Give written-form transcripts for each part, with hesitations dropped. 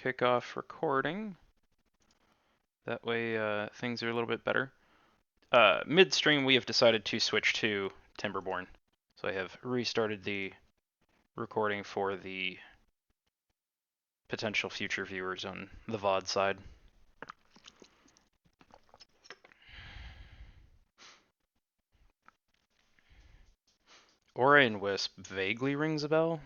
kick off recording. That way things are a little bit better. Midstream, we have decided to switch to Timberborn. So I have restarted the recording for the potential future viewers on the VOD side. Aura and Wisp vaguely rings a bell.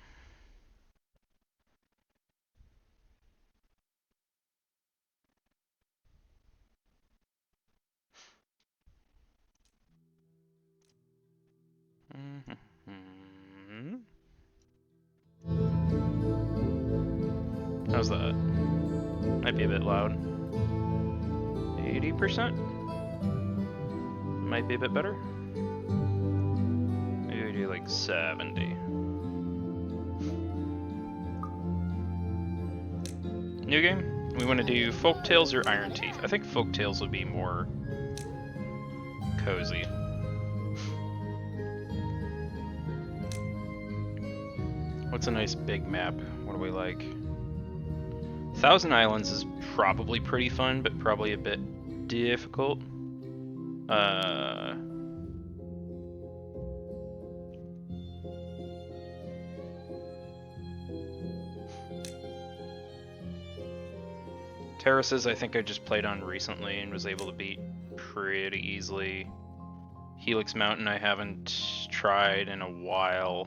How's that? Might be a bit loud. 80%? Might be a bit better. Maybe we do like 70. New game? We want to do Folktales or Iron Teeth? I think Folktales would be more cozy. What's a nice big map? What do we like? Thousand Islands is probably pretty fun, but probably a bit difficult. Terraces, I think I just played on recently and was able to beat pretty easily. Helix Mountain, I haven't tried in a while.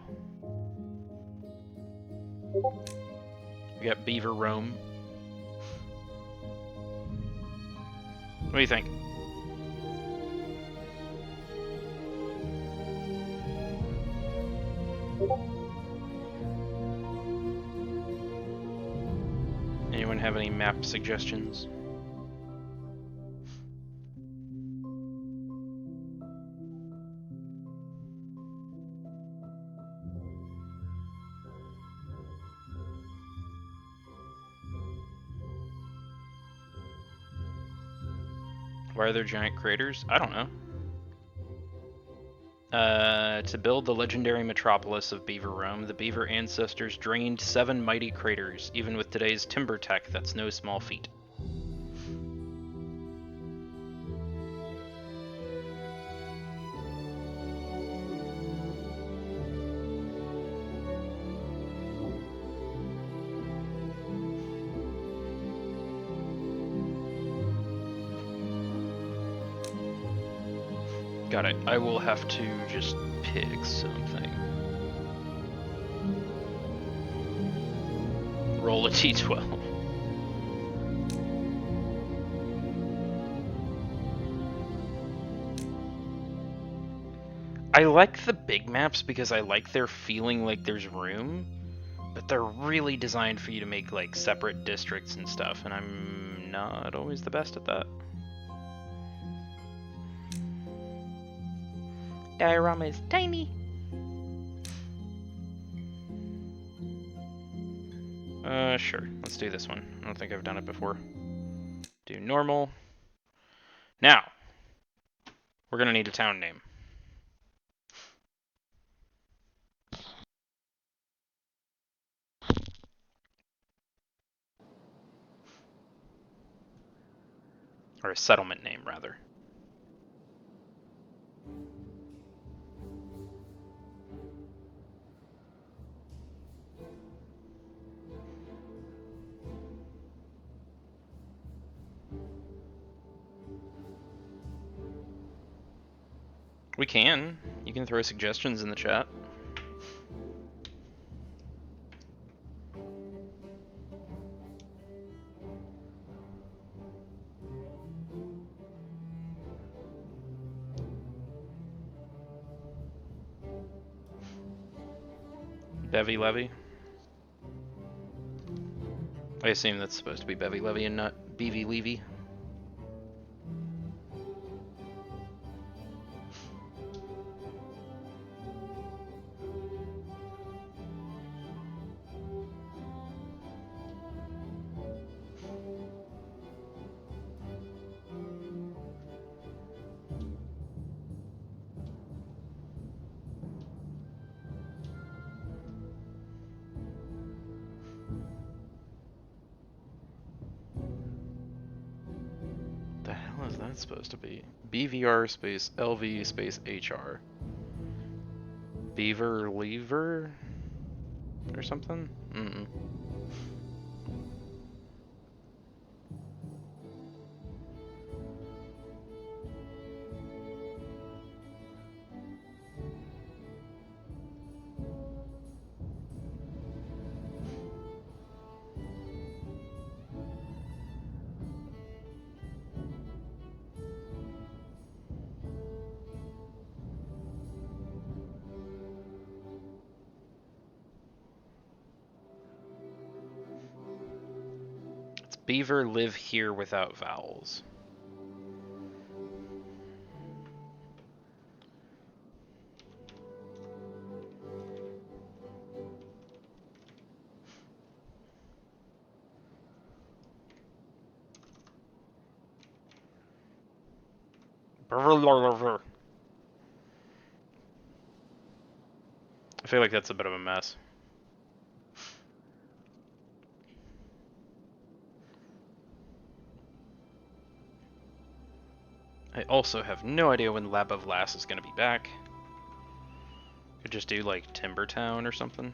We got Beaver Rome. What do you think? Anyone have any map suggestions? Why are there giant craters? I don't know. To build the legendary metropolis of Beaver Rome, the Beaver ancestors drained 7 mighty craters. Even with today's timber tech, that's no small feat. Got it. I will have to just pick something. Roll a t12. I like the big maps because I like their feeling like there's room, but they're really designed for you to make like separate districts and stuff, and I'm not always the best at that. Diorama is tiny. Sure. Let's do this one. I don't think I've done it before. Do normal. Now, we're gonna need a town name. Or a settlement name, rather. We can. You can throw suggestions in the chat. Bevy Levy. I assume that's supposed to be Bevy Levy and not Beavy Levy. that supposed to be? BVR space LV space HR. Beaver lever? Or something? Mm-mm. It's Beaver live here without vowels. I feel like that's a bit of a mess. I also have no idea when Lab of Lass is going to be back. Could just do like Timber Town or something.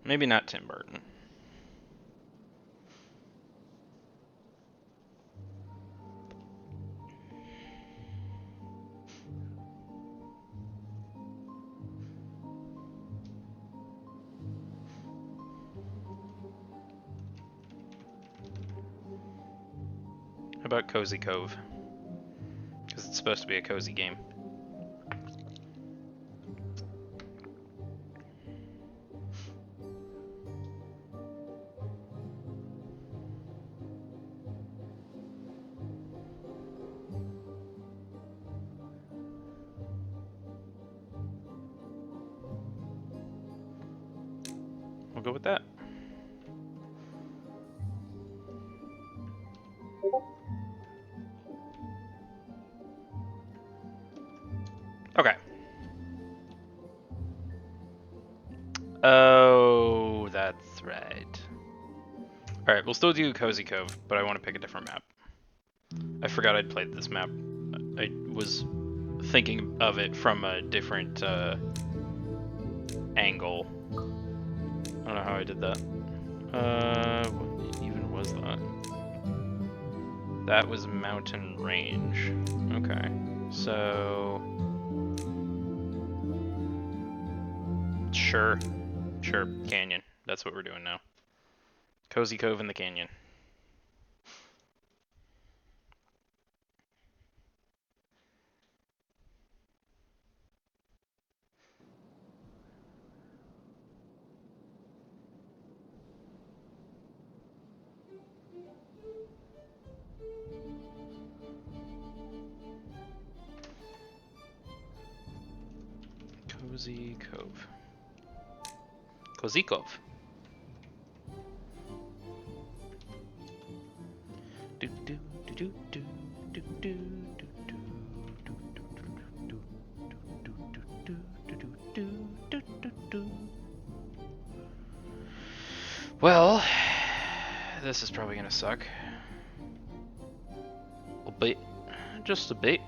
Maybe not Tim Burton. How about Cozy Cove? Because it's supposed to be a cozy game. We'll go with that. Okay. Oh, that's right. Alright, we'll still do Cozy Cove, but I want to pick a different map. I forgot I'd played this map. I was thinking of it from a different angle. I don't know how I did that. What even was that? That was mountain range. Okay. So... Sure. Sure. Canyon. That's what we're doing now. Cozy Cove in the canyon. Cozy Cove. Cozy Cove. Do do do do do do do do. Well, this is probably gonna suck. A bit. Just a bit.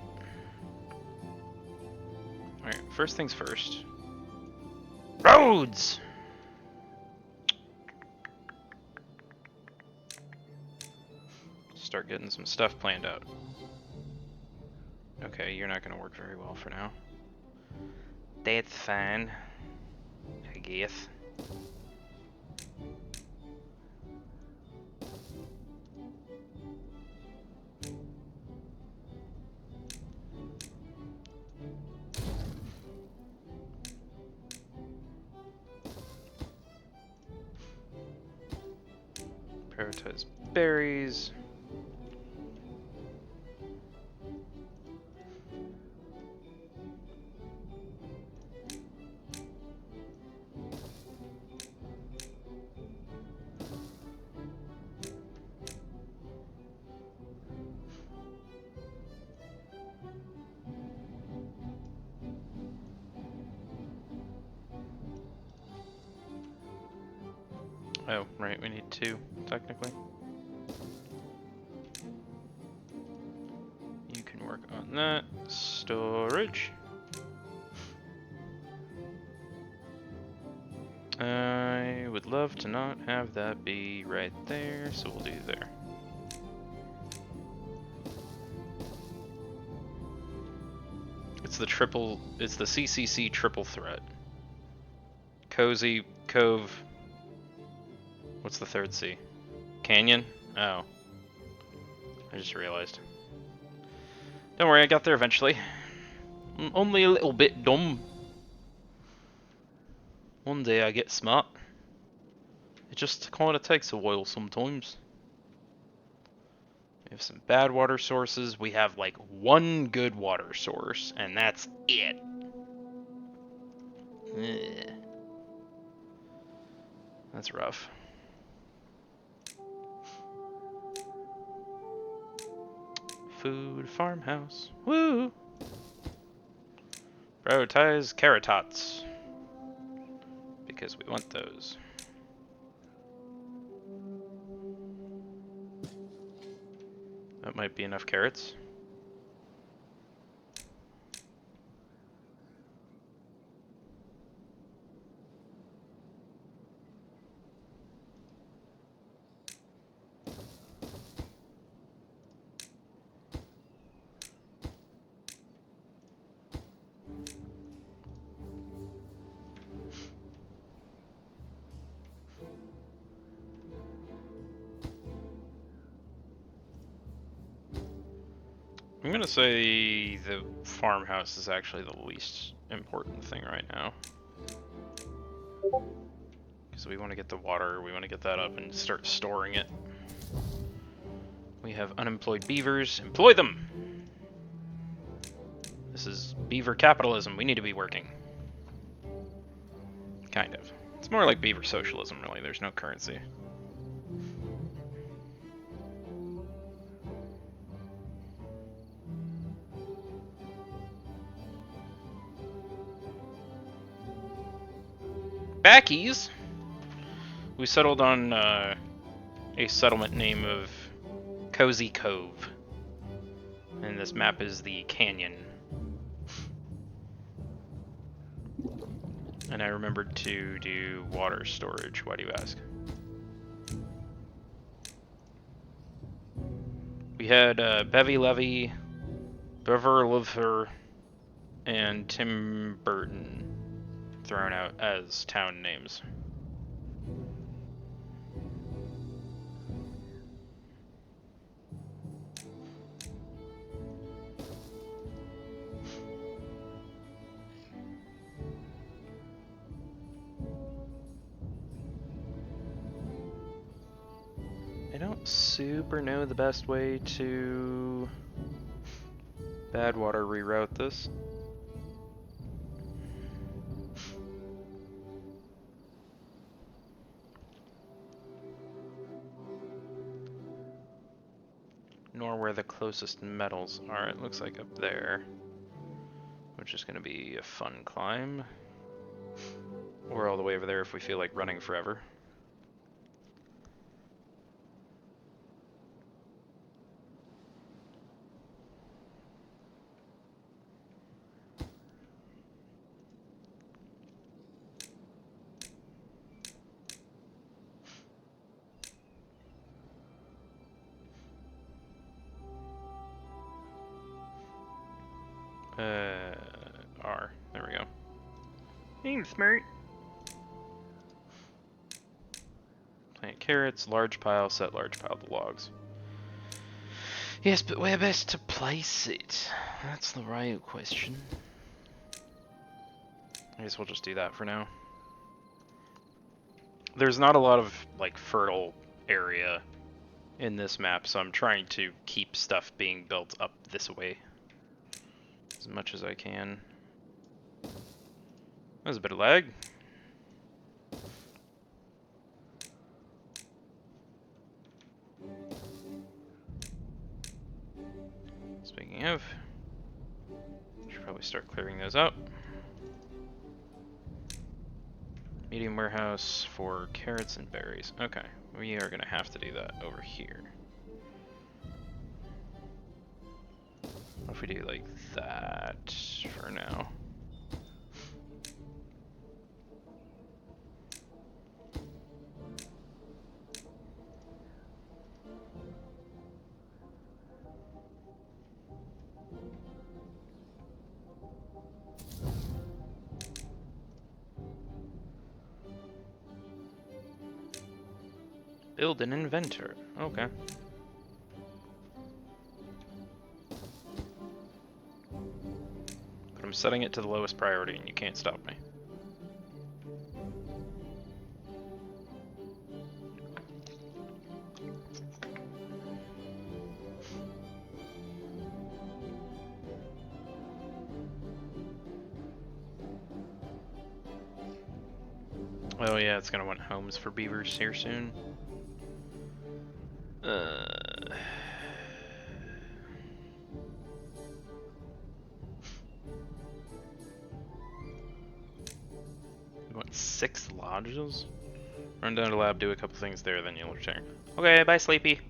Alright, first things first. Roads! Start getting some stuff planned out. Okay, you're not gonna work very well for now. That's fine, I guess. Prioritize berries. Oh, right, we need 2, technically. You can work on that. Storage. I would love to not have that be right there, so we'll do there. It's the CCC triple threat. Cosy, Cove. What's the third C? Canyon? Oh. I just realized. Don't worry, I got there eventually. I'm only a little bit dumb. One day I get smart. It just kinda takes a while sometimes. We have some bad water sources. We have like 1 good water source, and that's it. Ugh. That's rough. Food farmhouse. Woo! Prioritize carrot tots. Because we want those. That might be enough carrots. I'm gonna say the farmhouse is actually the least important thing right now. Because we want to get the water, we want to get that up and start storing it. We have unemployed beavers. Employ them! This is beaver capitalism. We need to be working. Kind of. It's more like beaver socialism, really. There's no currency. Backies! We settled on a settlement name of Cozy Cove. And this map is the canyon. And I remembered to do water storage. Why do you ask? We had Bevy Levy, Beaver Liver, and Timberborn thrown out as town names. I don't super know the best way to bad water reroute this. Nor where the closest metals are. It looks like up there, which is going to be a fun climb. Or all the way over there if we feel like running forever. R. There we go. Being smart. Plant carrots, large pile, set large pile of logs. Yes, but where best to place it? That's the real question. I guess we'll just do that for now. There's not a lot of, like, fertile area in this map, so I'm trying to keep stuff being built up this way as much as I can. There's a bit of lag. Speaking of, should probably start clearing those out. Medium warehouse for carrots and berries. Okay, we are gonna have to do that over here. What if we do like that for now? Build an inventor. Okay. But I'm setting it to the lowest priority and you can't stop me. Oh yeah, it's gonna want homes for beavers here soon. We want 6 lodges? Run down to lab, do a couple things there, then you'll return. Okay, bye Sleepy.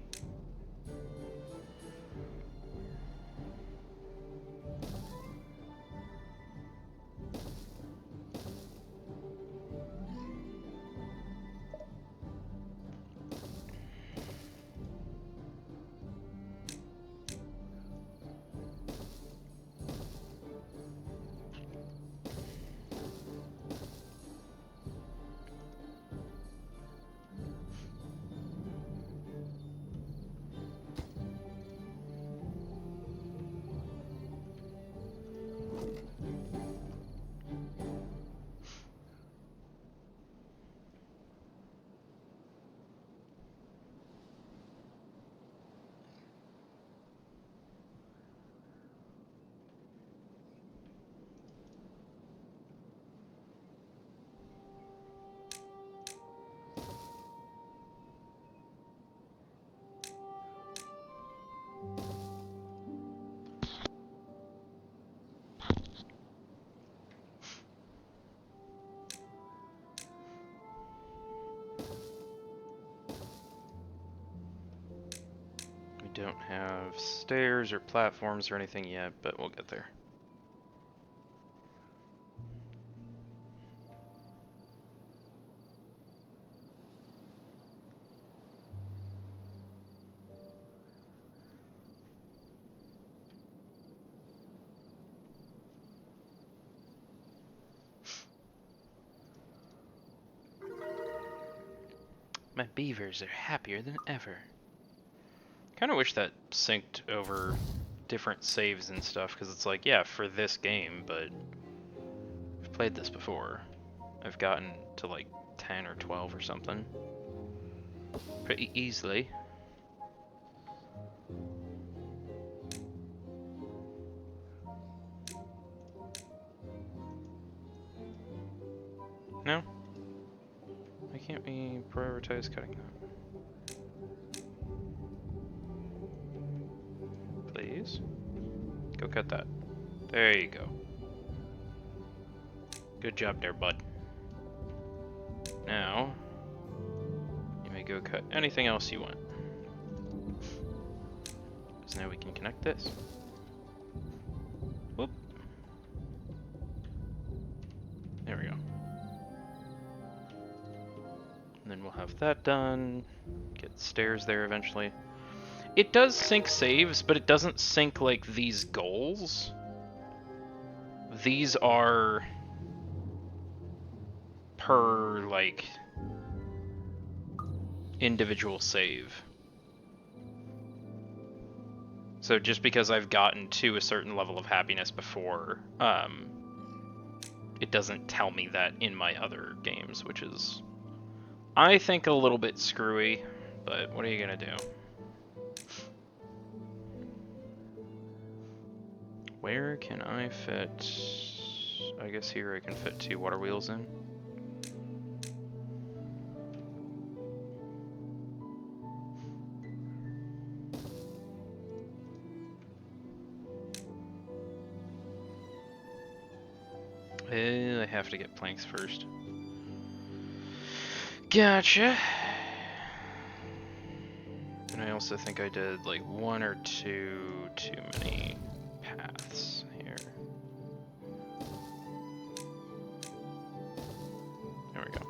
Don't have stairs or platforms or anything yet, but we'll get there. My beavers are happier than ever. Kind of wish that synced over different saves and stuff, because it's like, yeah, for this game, but I've played this before. I've gotten to like 10 or 12 or something pretty easily. No? Why can't we prioritize cutting that? Please? Go cut that. There you go. Good job there, bud. Now, you may go cut anything else you want. Because now we can connect this. Whoop. There we go. And then we'll have that done. Get stairs there eventually. It does sync saves, but it doesn't sync like these goals. These are per like individual save. So just because I've gotten to a certain level of happiness before, it doesn't tell me that in my other games, which is, I think, a little bit screwy, but what are you gonna do? Where can I fit? I guess here I can fit 2 water wheels in. I have to get planks first. Gotcha. And I also think I did like one or two too many paths here. There we go.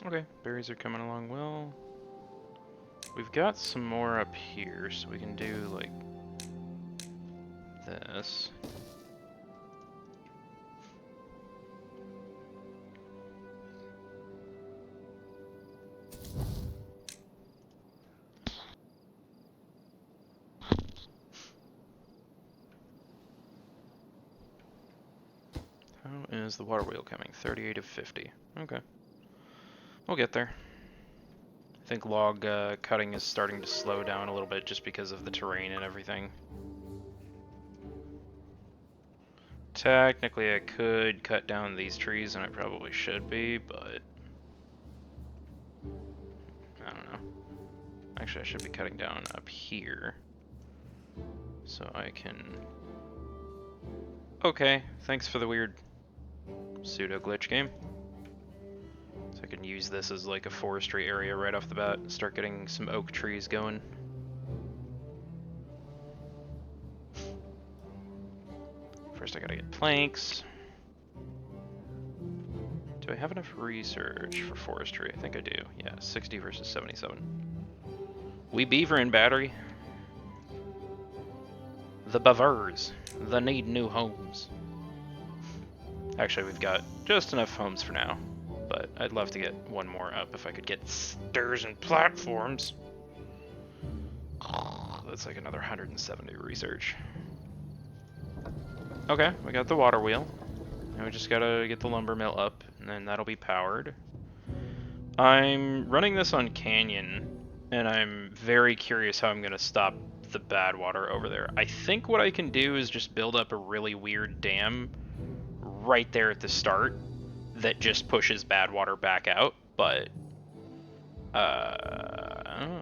Okay, berries are coming along well. We've got some more up here, so we can do like this. How is the water wheel coming? 38 of 50. Okay. We'll get there. I think log cutting is starting to slow down a little bit just because of the terrain and everything. Technically, I could cut down these trees, and I probably should be, but I don't know. Actually, I should be cutting down up here, so I can... Okay, thanks for the weird pseudo glitch game. So I can use this as like a forestry area right off the bat and start getting some oak trees going. First I gotta get planks. Do I have enough research for forestry? I think I do. Yeah, 60 versus 77. We beaver in battery. The beavers. They need new homes. Actually, we've got just enough homes for now, but I'd love to get one more up if I could get stairs and platforms. That's like another 170 research. Okay, we got the water wheel. Now we just gotta get the lumber mill up, and then that'll be powered. I'm running this on Canyon, and I'm very curious how I'm gonna stop the bad water over there. I think what I can do is just build up a really weird dam right there at the start that just pushes bad water back out, but I don't know.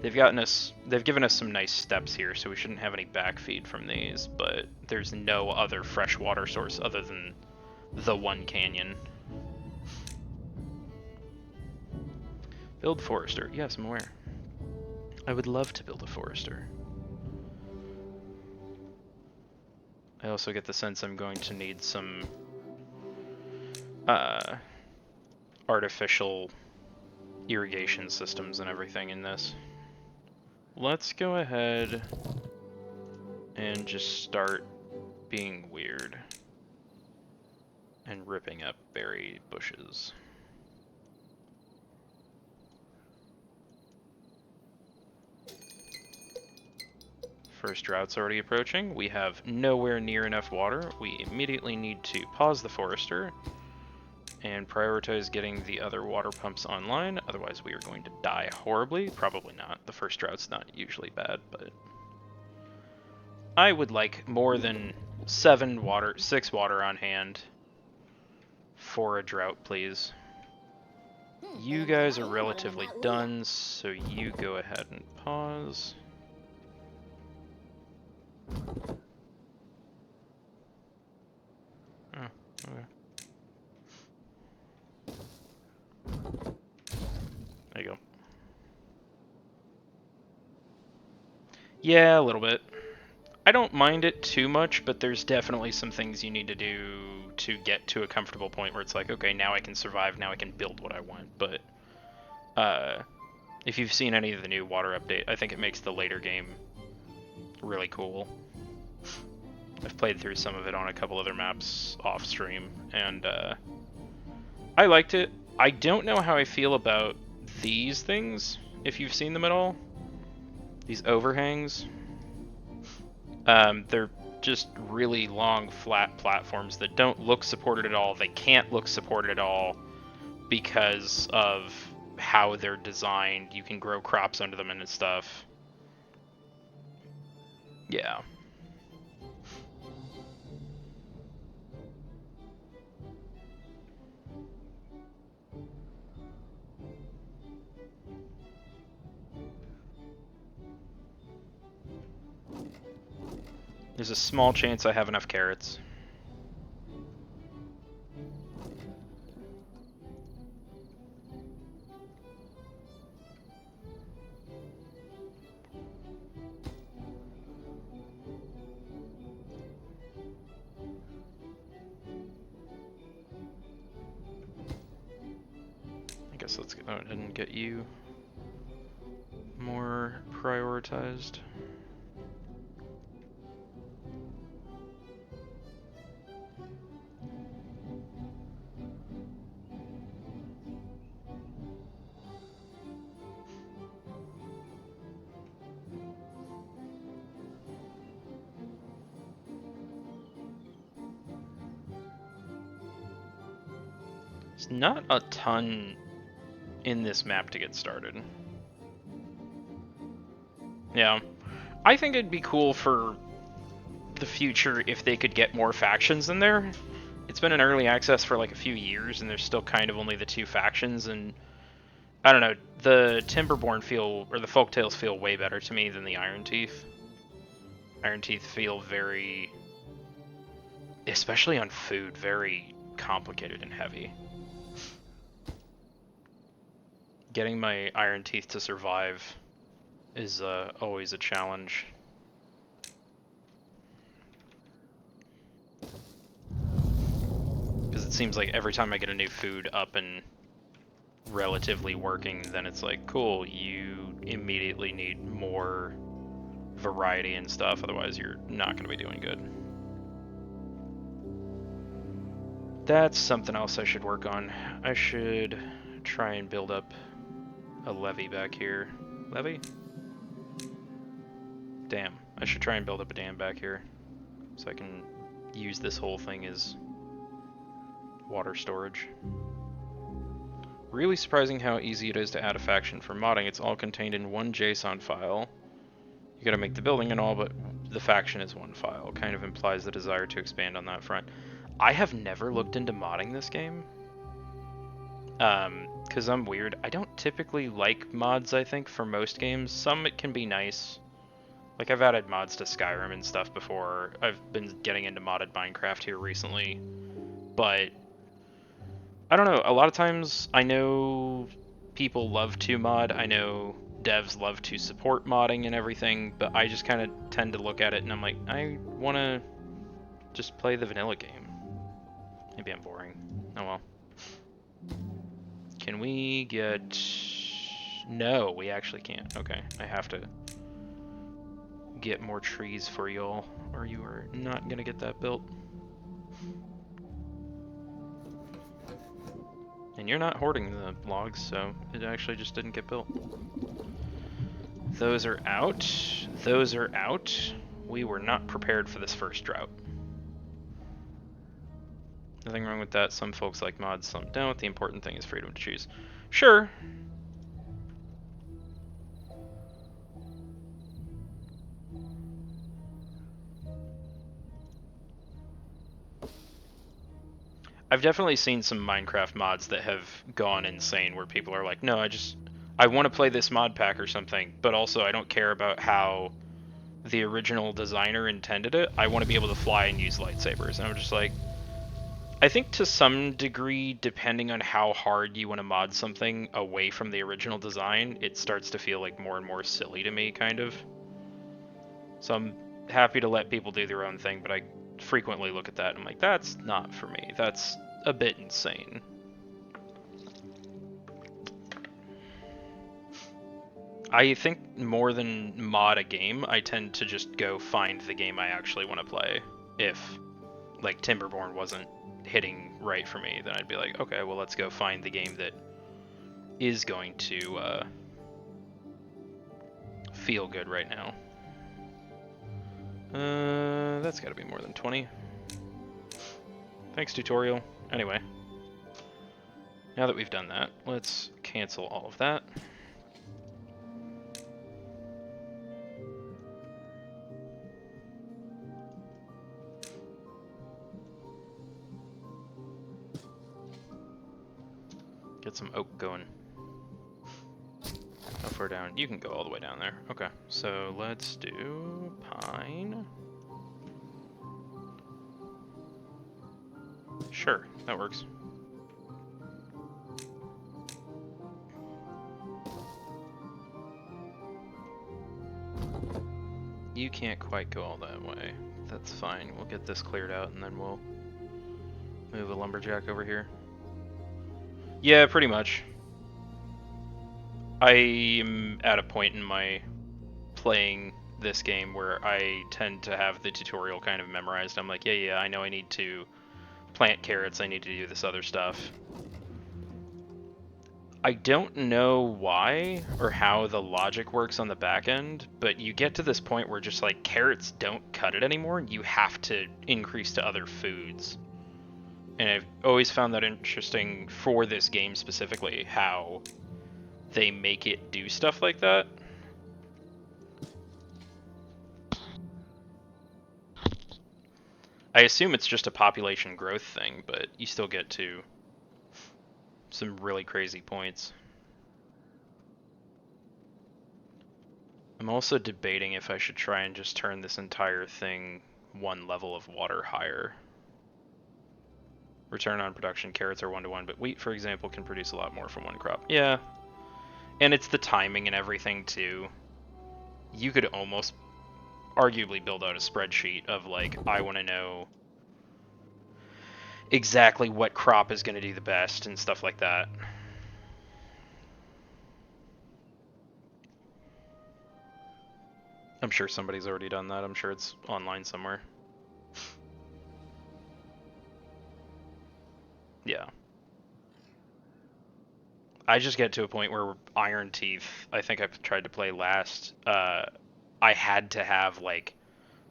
They've given us some nice steps here, so we shouldn't have any backfeed from these, but there's no other fresh water source other than the one canyon. Build forester. Yes, I'm aware. I would love to build a forester. I also get the sense I'm going to need some artificial irrigation systems and everything in this. Let's go ahead and just start being weird and ripping up berry bushes. First drought's already approaching. We have nowhere near enough water. We immediately need to pause the forester and prioritize getting the other water pumps online, otherwise we are going to die horribly. Probably not. The first drought's not usually bad, but I would like more than 6 water on hand for a drought, please. You guys are relatively done, so you go ahead and pause. Oh, okay. There you go. Yeah, a little bit. I don't mind it too much, but there's definitely some things you need to do to get to a comfortable point where it's like, okay, now I can survive, now I can build what I want. But if you've seen any of the new water update, I think it makes the later game really cool. I've played through some of it on a couple other maps off stream, and I liked it. I don't know how I feel about these things. if you've seen them at all. These overhangs. They're just really long, flat platforms that don't look supported at all. They can't look supported at all because of how they're designed. You can grow crops under them and stuff. Yeah. There's a small chance I have enough carrots. I guess let's go ahead and get you more prioritized. There's not a ton in this map to get started. Yeah. I think it'd be cool for the future if they could get more factions in there. It's been in early access for like a few years, and there's still kind of only the two factions, and I don't know, the Timberborn feel, or the Folktales feel way better to me than the Iron Teeth. Iron Teeth feel very, especially on food, very complicated and heavy. Getting my Iron Teeth to survive is always a challenge. Because it seems like every time I get a new food up and relatively working, then it's like, cool, you immediately need more variety and stuff, otherwise you're not going to be doing good. That's something else I should work on. I should try and build up a levee back here. Levee? Dam. I should try and build up a dam back here so I can use this whole thing as water storage. Really surprising how easy it is to add a faction for modding. It's all contained in one JSON file. You gotta make the building and all, but the faction is one file. Kind of implies the desire to expand on that front. I have never looked into modding this game. Because I'm weird. I don't typically like mods, I think, for most games. Some it can be nice. Like, I've added mods to Skyrim and stuff before. I've been getting into modded Minecraft here recently. But I don't know, a lot of times I know people love to mod, I know devs love to support modding and everything, but I just kind of tend to look at it and I'm like, I want to just play the vanilla game. Maybe I'm boring. Oh well. Can we get... No, we actually can't. Okay, I have to get more trees for y'all, or you are not gonna get that built. And you're not hoarding the logs, so it actually just didn't get built. Those are out. Those are out. We were not prepared for this first drought. Nothing wrong with that. Some folks like mods, some don't. The important thing is freedom to choose. Sure. I've definitely seen some Minecraft mods that have gone insane where people are like, no, I want to play this mod pack or something, but also I don't care about how the original designer intended it. I want to be able to fly and use lightsabers. And I'm just like, I think to some degree, depending on how hard you want to mod something away from the original design, it starts to feel like more and more silly to me, kind of. So I'm happy to let people do their own thing, but I frequently look at that and I'm like, that's not for me. That's a bit insane. I think more than mod a game, I tend to just go find the game I actually want to play. If, like, Timberborn wasn't hitting right for me, then I'd be like, okay, well, let's go find the game that is going to feel good right now. That's got to be more than 20. Thanks, tutorial. Anyway, now that we've done that, let's cancel all of that. Get some oak going. How far down? You can go all the way down there. Okay, so let's do pine. Sure, that works. You can't quite go all that way. That's fine. We'll get this cleared out and then we'll move a lumberjack over here. Yeah, pretty much. I am at a point in my playing this game where I tend to have the tutorial kind of memorized. I'm like, yeah, I know I need to plant carrots, I need to do this other stuff. I don't know why or how the logic works on the back end, but you get to this point where just like carrots don't cut it anymore, and you have to increase to other foods. And I've always found that interesting for this game specifically, how they make it do stuff like that. I assume it's just a population growth thing, but you still get to some really crazy points. I'm also debating if I should try and just turn this entire thing one level of water higher. Return on production, carrots are 1-to-1, but wheat, for example, can produce a lot more from one crop. Yeah. And it's the timing and everything, too. You could almost arguably build out a spreadsheet of, like, I want to know exactly what crop is going to do the best and stuff like that. I'm sure somebody's already done that. I'm sure it's online somewhere. Yeah. I just get to a point where Iron Teeth, I think I've tried to play last, I had to have like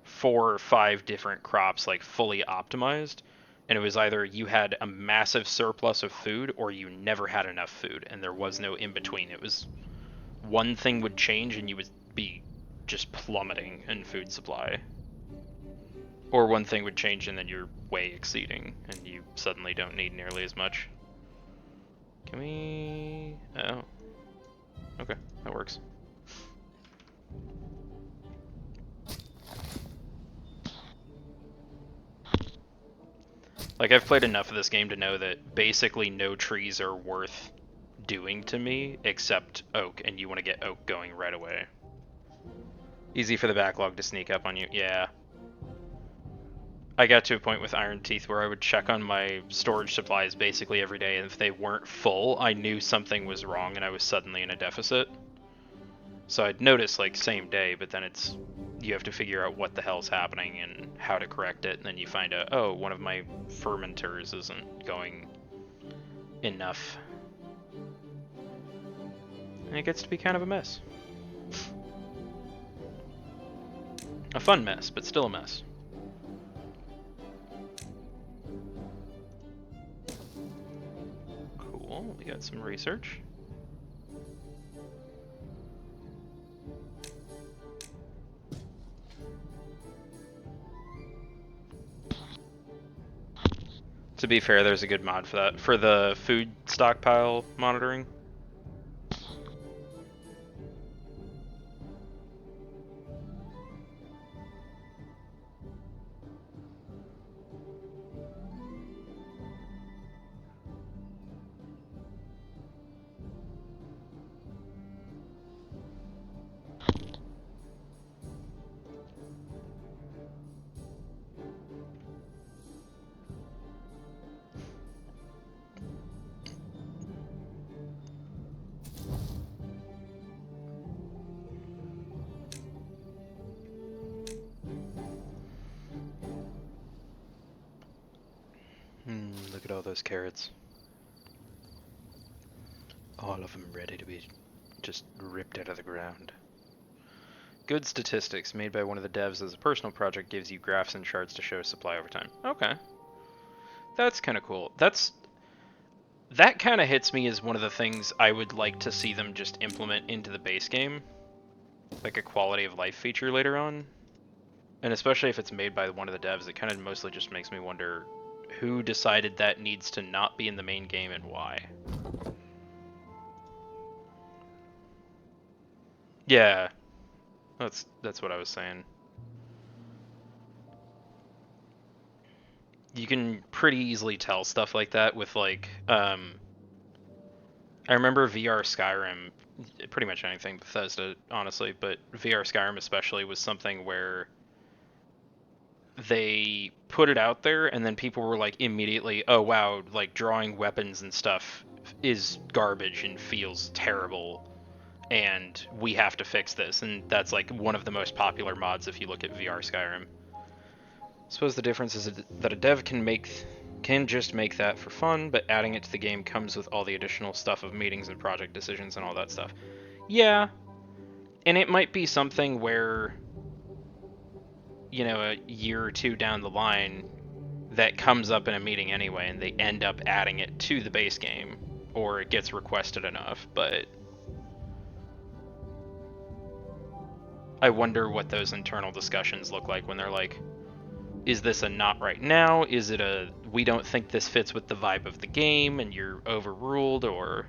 4 or 5 different crops like fully optimized, and it was either you had a massive surplus of food or you never had enough food, and there was no in between. It was one thing would change and you would be just plummeting in food supply, or one thing would change and then you're way exceeding and you suddenly don't need nearly as much. Can we... oh. Okay, that works. Like, I've played enough of this game to know that basically no trees are worth doing to me except oak, and you want to get oak going right away. Easy for the backlog to sneak up on you. Yeah. I got to a point with Iron Teeth where I would check on my storage supplies basically every day, and if they weren't full, I knew something was wrong and I was suddenly in a deficit. So I'd notice, like, same day, but then it's... you have to figure out what the hell's happening and how to correct it, and then you find out, oh, one of my fermenters isn't going enough. And it gets to be kind of a mess. A fun mess, but still a mess. Cool, we got some research. To be fair, there's a good mod for that. For the food stockpile monitoring. Look at all those carrots. All of them ready to be just ripped out of the ground. Good statistics made by one of the devs as a personal project gives you graphs and charts to show supply over time. Okay. That's kind of cool. That kind of hits me as one of the things I would like to see them just implement into the base game. Like a quality of life feature later on. And especially if it's made by one of the devs, it kind of mostly just makes me wonder who decided that needs to not be in the main game and why. Yeah, that's what I was saying. You can pretty easily tell stuff like that with like I remember VR Skyrim, pretty much anything Bethesda honestly, but VR Skyrim especially was something where they put it out there and then people were like immediately, oh wow, like drawing weapons and stuff is garbage and feels terrible and we have to fix this. And that's like one of the most popular mods if you look at VR Skyrim. I suppose the difference is that a dev can just make that for fun, but adding it to the game comes with all the additional stuff of meetings and project decisions and all that stuff. Yeah, and it might be something where, you know, a year or two down the line that comes up in a meeting anyway and they end up adding it to the base game or it gets requested enough, but I wonder what those internal discussions look like when they're like, is this a not right now? Is it a we don't think this fits with the vibe of the game and you're overruled? Or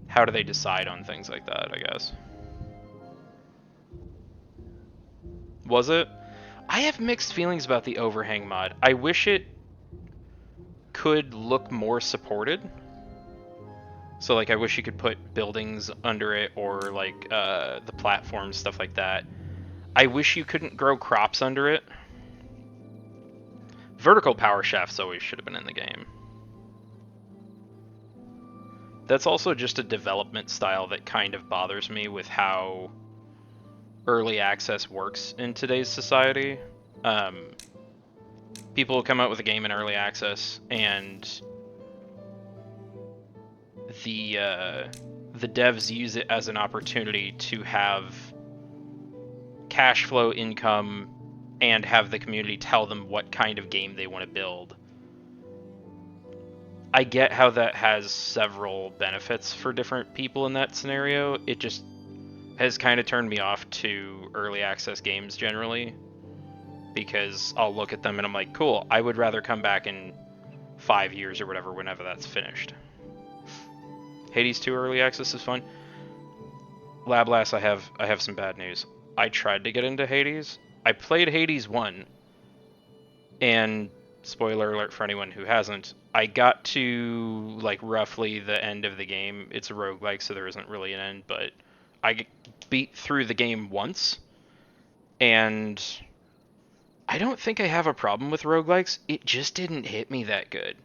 how do they decide on things like that, I guess? Was it? I have mixed feelings about the overhang mod. I wish it could look more supported. So like I wish you could put buildings under it or like the platforms, stuff like that. I wish you couldn't grow crops under it. Vertical power shafts always should have been in the game. That's also just a development style that kind of bothers me with how early access works in today's society. People will come out with a game in early access, and the devs use it as an opportunity to have cash flow income and have the community tell them what kind of game they want to build. I get how that has several benefits for different people in that scenario. It just has kind of turned me off to early access games generally, because I'll look at them and I'm like, cool, I would rather come back in 5 years or whatever, whenever that's finished. Hades 2 early access is fun. Lablass, I have some bad news. I tried to get into Hades. I played Hades 1, and spoiler alert for anyone who hasn't, I got to like roughly the end of the game. It's a roguelike, so there isn't really an end, but I beat through the game once, and I don't think I have a problem with roguelikes. It just didn't hit me that good.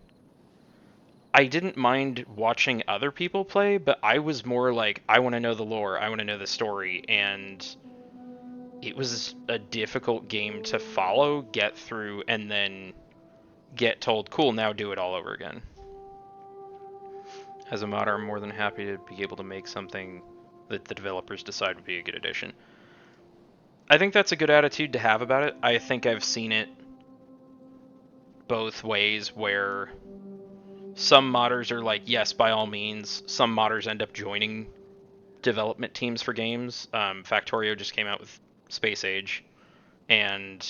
I didn't mind watching other people play, but I was more like, I want to know the lore, I want to know the story, and it was a difficult game to follow, get through, and then get told, cool, now do it all over again. As a modder, I'm more than happy to be able to make something that the developers decide would be a good addition. I think that's a good attitude to have about it. I think I've seen it both ways, where some modders are like, yes, by all means. Some modders end up joining development teams for games. Factorio just came out with Space Age, and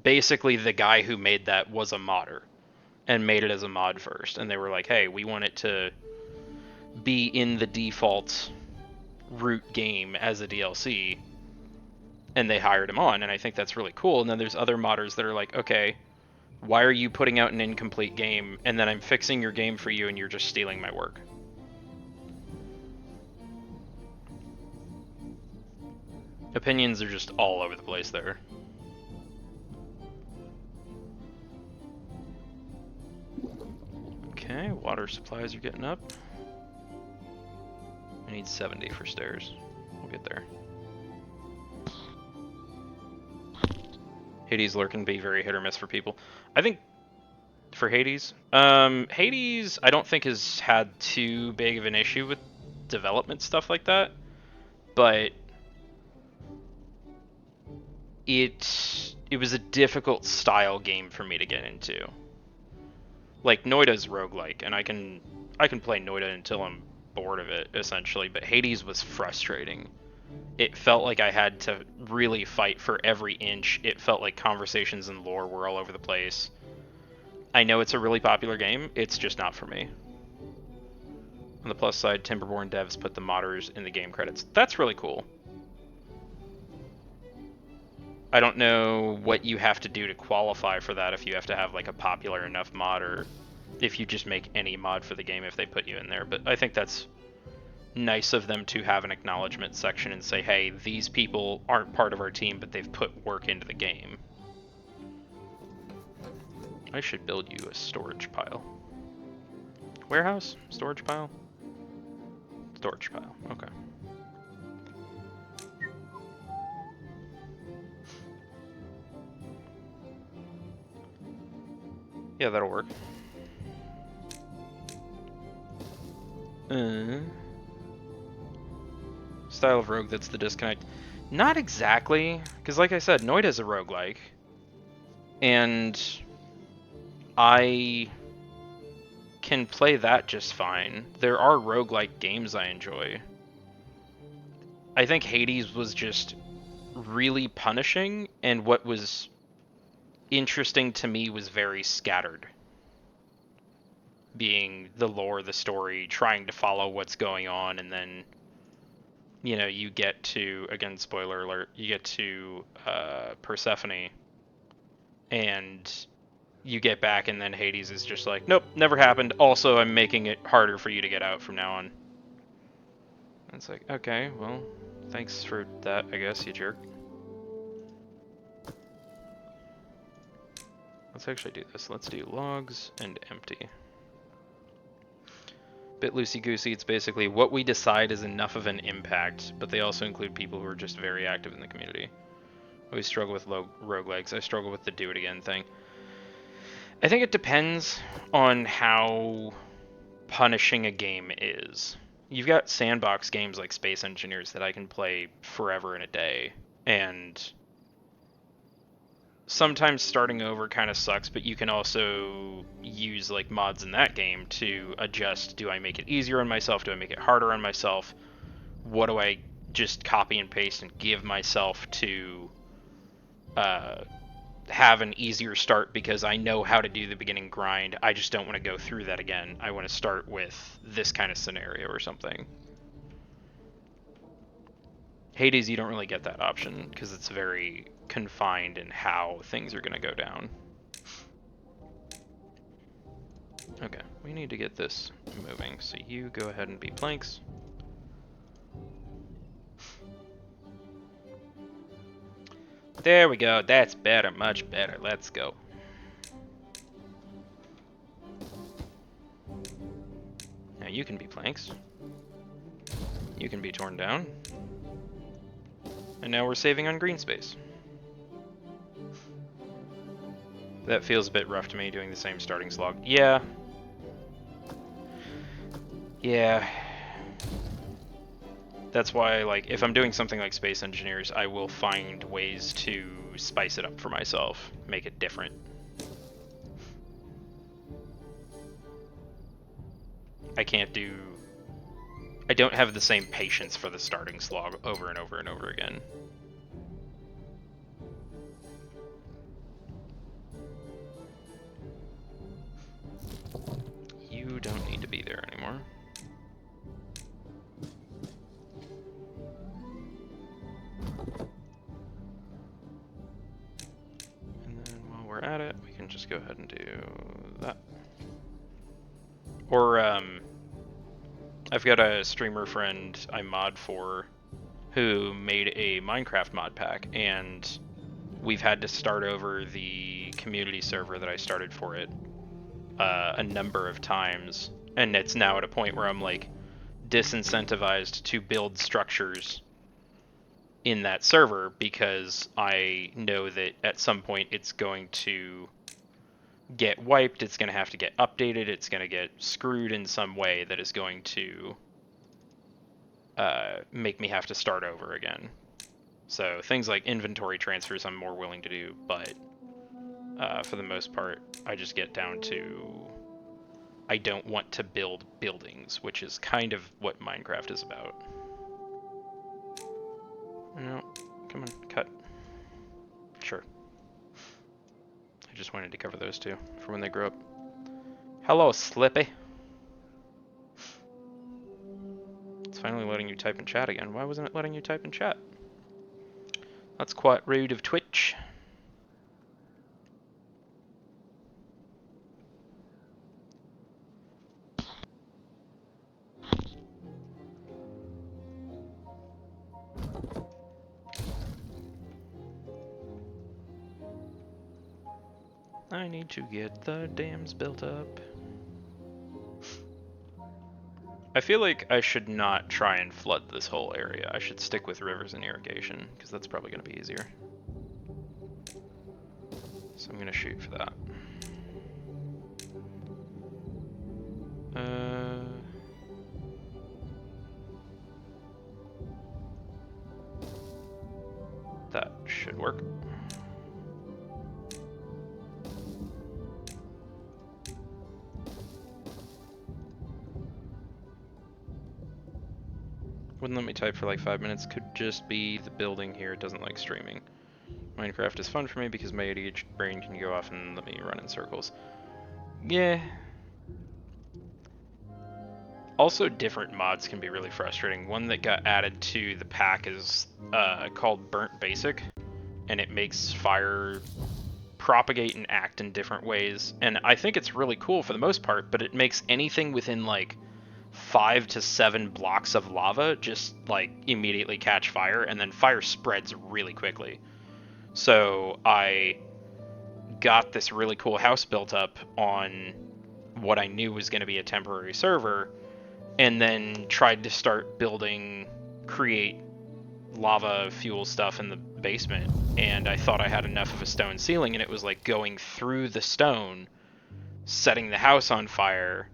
basically the guy who made that was a modder and made it as a mod first, and they were like, hey, we want it to be in the default root game as a DLC, and they hired him on, and I think that's really cool. And then there's other modders that are like, okay, why are you putting out an incomplete game, and then I'm fixing your game for you and you're just stealing my work? Opinions are just all over the place there. Okay, water supplies are getting up. I need 70 for stairs. We'll get there. Hades lure can be very hit or miss for people. I think for Hades, Hades I don't think has had too big of an issue with development stuff like that, but it was a difficult style game for me to get into. Like Noida's roguelike, and I can play Noida until I'm bored of it, essentially, but Hades was frustrating. It felt like I had to really fight for every inch. It felt like conversations and lore were all over the place. I know it's a really popular game, it's just not for me. On the plus side, Timberborn devs put the modders in the game credits. That's really cool. I don't know what you have to do to qualify for that, if you have to have like a popular enough mod, or if you just make any mod for the game if they put you in there, but I think that's nice of them to have an acknowledgement section and say, hey, these people aren't part of our team, but they've put work into the game. I should build you a storage pile. Warehouse? Storage pile? Storage pile, okay. Yeah, that'll work. Style of rogue, that's the disconnect. Not exactly, because like I said, Noida's a roguelike. And I can play that just fine. There are roguelike games I enjoy. I think Hades was just really punishing, and what was interesting to me was very scattered. Being the lore, the story, trying to follow what's going on, and then, you know, you get to, again, spoiler alert, you get to Persephone, and you get back, and then Hades is just like, nope, never happened. Also, I'm making it harder for you to get out from now on. And it's like, okay, well, thanks for that, I guess, you jerk. Let's actually do this. Let's do logs and empty. Bit loosey-goosey, it's basically what we decide is enough of an impact, but they also include people who are just very active in the community. I always struggle with roguelikes. I struggle with the do it again thing. I think it depends on how punishing a game is. You've got sandbox games like Space Engineers that I can play forever in a day, and sometimes starting over kind of sucks, but you can also use like mods in that game to adjust. Do I make it easier on myself? Do I make it harder on myself? What do I just copy and paste and give myself to have an easier start because I know how to do the beginning grind? I just don't want to go through that again. I want to start with this kind of scenario or something. Hades, you don't really get that option because it's very confined in how things are going to go down. Okay, we need to get this moving, so you go ahead and be planks. There we go, that's better, much better, let's go. Now you can be planks. You can be torn down. And now we're saving on green space. That feels a bit rough to me, doing the same starting slog. Yeah. Yeah. That's why, like, if I'm doing something like Space Engineers, I will find ways to spice it up for myself, make it different. I don't have the same patience for the starting slog over and over and over again. You don't need to be there anymore. And then while we're at it, we can just go ahead and do that. Or, I've got a streamer friend I mod for who made a Minecraft mod pack, and we've had to start over the community server that I started for it a number of times, and it's now at a point where I'm like disincentivized to build structures in that server because I know that at some point it's going to get wiped, it's going to have to get updated, it's going to get screwed in some way that is going to make me have to start over again. So things like inventory transfers I'm more willing to do, but for the most part, I just get down to I don't want to build buildings, which is kind of what Minecraft is about. No, come on, cut. Sure. I just wanted to cover those two for when they grow up. Hello, Slippy. It's finally letting you type in chat again. Why wasn't it letting you type in chat? That's quite rude of Twitch. I need to get the dams built up. I feel like I should not try and flood this whole area. I should stick with rivers and irrigation, because that's probably going to be easier. So I'm going to shoot for that. That should work. Wouldn't let me type for like 5 minutes. Could just be the building here. It doesn't like streaming. Minecraft is fun for me because my ADHD brain can go off and let me run in circles. Yeah. Also, different mods can be really frustrating. One that got added to the pack is called Burnt Basic, and it makes fire propagate and act in different ways. And I think it's really cool for the most part, but it makes anything within like 5 to 7 blocks of lava just like immediately catch fire, and then fire spreads really quickly. So I got this really cool house built up on what I knew was going to be a temporary server, and then tried to start create lava fuel stuff in the basement, and I thought I had enough of a stone ceiling, and it was like going through the stone, setting the house on fire,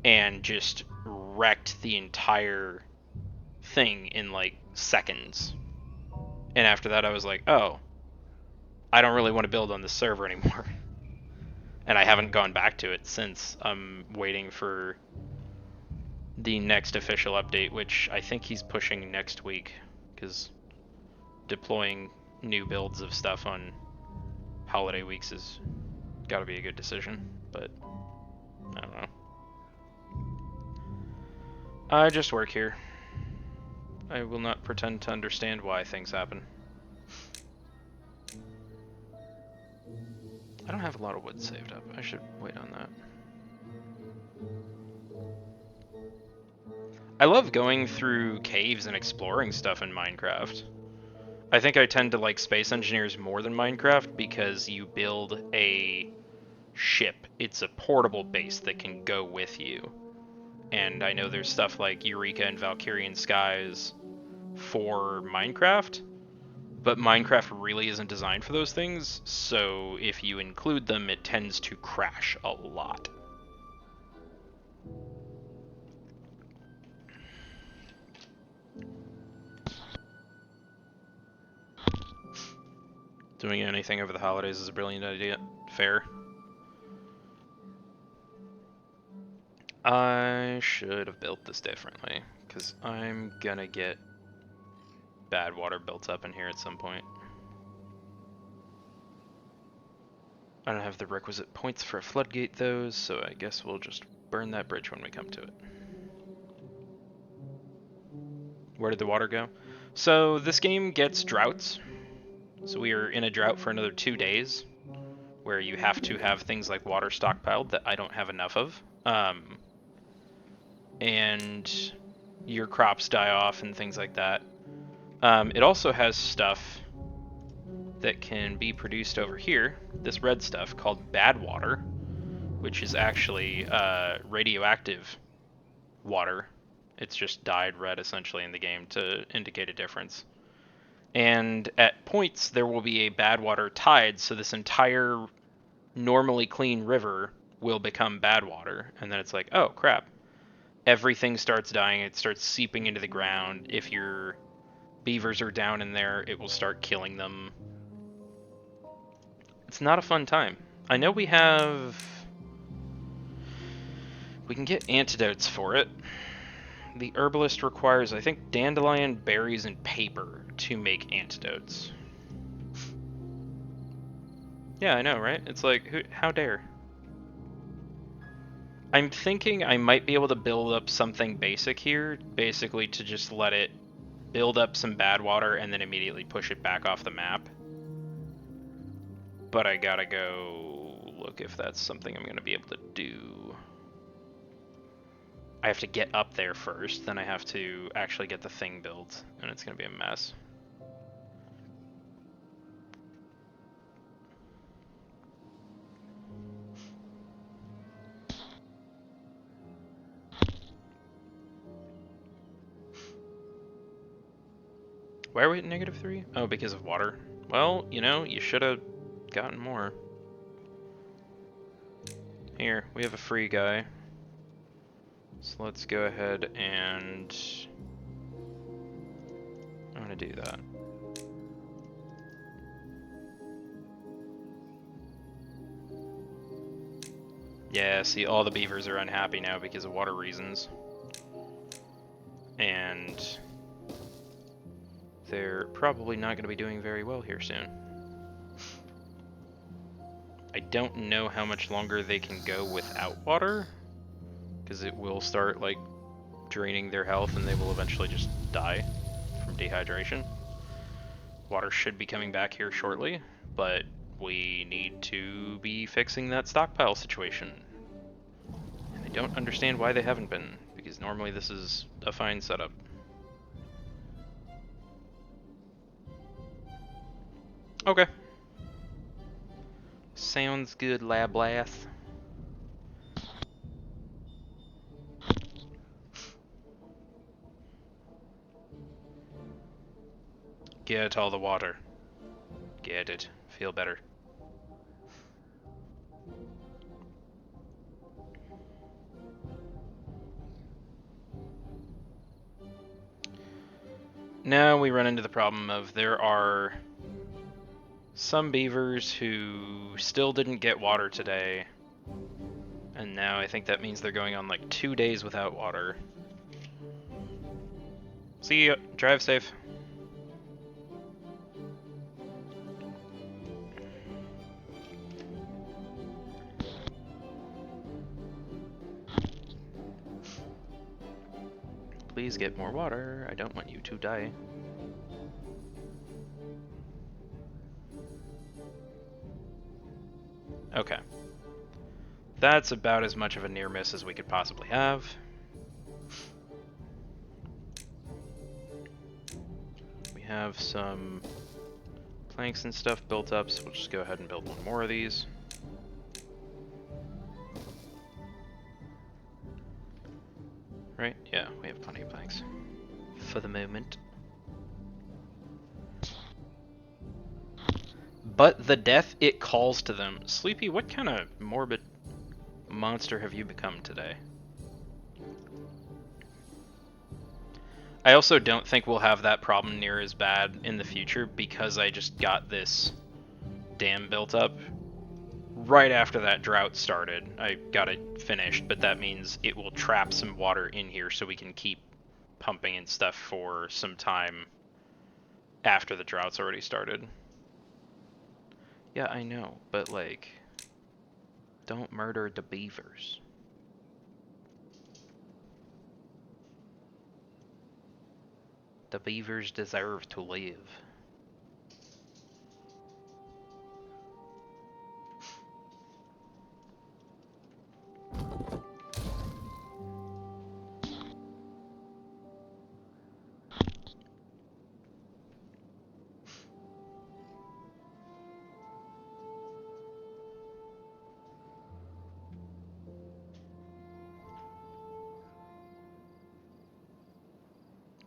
and just wrecked the entire thing in like seconds. And after that I was like, oh, I don't really want to build on this server anymore. And I haven't gone back to it since. I'm waiting for the next official update, which I think he's pushing next week, because deploying new builds of stuff on holiday weeks has got to be a good decision, but I don't know. I just work here. I will not pretend to understand why things happen. I don't have a lot of wood saved up. I should wait on that. I love going through caves and exploring stuff in Minecraft. I think I tend to like Space Engineers more than Minecraft because you build a ship. It's a portable base that can go with you. And I know there's stuff like Eureka and Valkyrian Skies for Minecraft, but Minecraft really isn't designed for those things, so if you include them, it tends to crash a lot. Doing anything over the holidays is a brilliant idea. Fair. I should have built this differently, because I'm gonna get bad water built up in here at some point. I don't have the requisite points for a floodgate though, so I guess we'll just burn that bridge when we come to it. Where did the water go? So this game gets droughts. So we are in a drought for another 2 days, where you have to have things like water stockpiled that I don't have enough of. And your crops die off and things like that. It also has stuff that can be produced over here, this red stuff called bad water, which is actually radioactive water. It's just dyed red essentially in the game to indicate a difference. And at points there will be a bad water tide, so this entire normally clean river will become bad water, and then it's like, oh crap. Everything starts dying, it starts seeping into the ground. If you're beavers are down in there, it will start killing them. It's not a fun time. I know we can get antidotes for it. The herbalist requires, I think, dandelion, berries, and paper to make antidotes. Yeah, I know, right? It's like, how dare? I'm thinking I might be able to build up something basic here, basically to just let it build up some bad water and then immediately push it back off the map. But I gotta go look if that's something I'm gonna be able to do. I have to get up there first, then I have to actually get the thing built, and it's gonna be a mess. Why are we at -3? Oh, because of water. Well, you know, you should have gotten more. Here, we have a free guy. So let's go ahead and... I'm gonna do that. Yeah, see, all the beavers are unhappy now because of water reasons. And they're probably not going to be doing very well here soon. I don't know how much longer they can go without water, because it will start, like, draining their health and they will eventually just die from dehydration. Water should be coming back here shortly, but we need to be fixing that stockpile situation. And I don't understand why they haven't been, because normally this is a fine setup. Okay. Sounds good, Lablath. Get all the water. Get it. Feel better. Now we run into the problem of there are some beavers who still didn't get water today. And now I think that means they're going on like 2 days without water. See ya. Drive safe. Please get more water. I don't want you to die. Okay. That's about as much of a near miss as we could possibly have. We have some planks and stuff built up, so we'll just go ahead and build one more of these. Right? Yeah, we have plenty of planks. For the moment. But the death it calls to them. Sleepy, what kind of morbid monster have you become today? I also don't think we'll have that problem near as bad in the future because I just got this dam built up right after that drought started. I got it finished, but that means it will trap some water in here so we can keep pumping and stuff for some time after the drought's already started. Yeah, I know, but like, don't murder the beavers. The beavers deserve to live.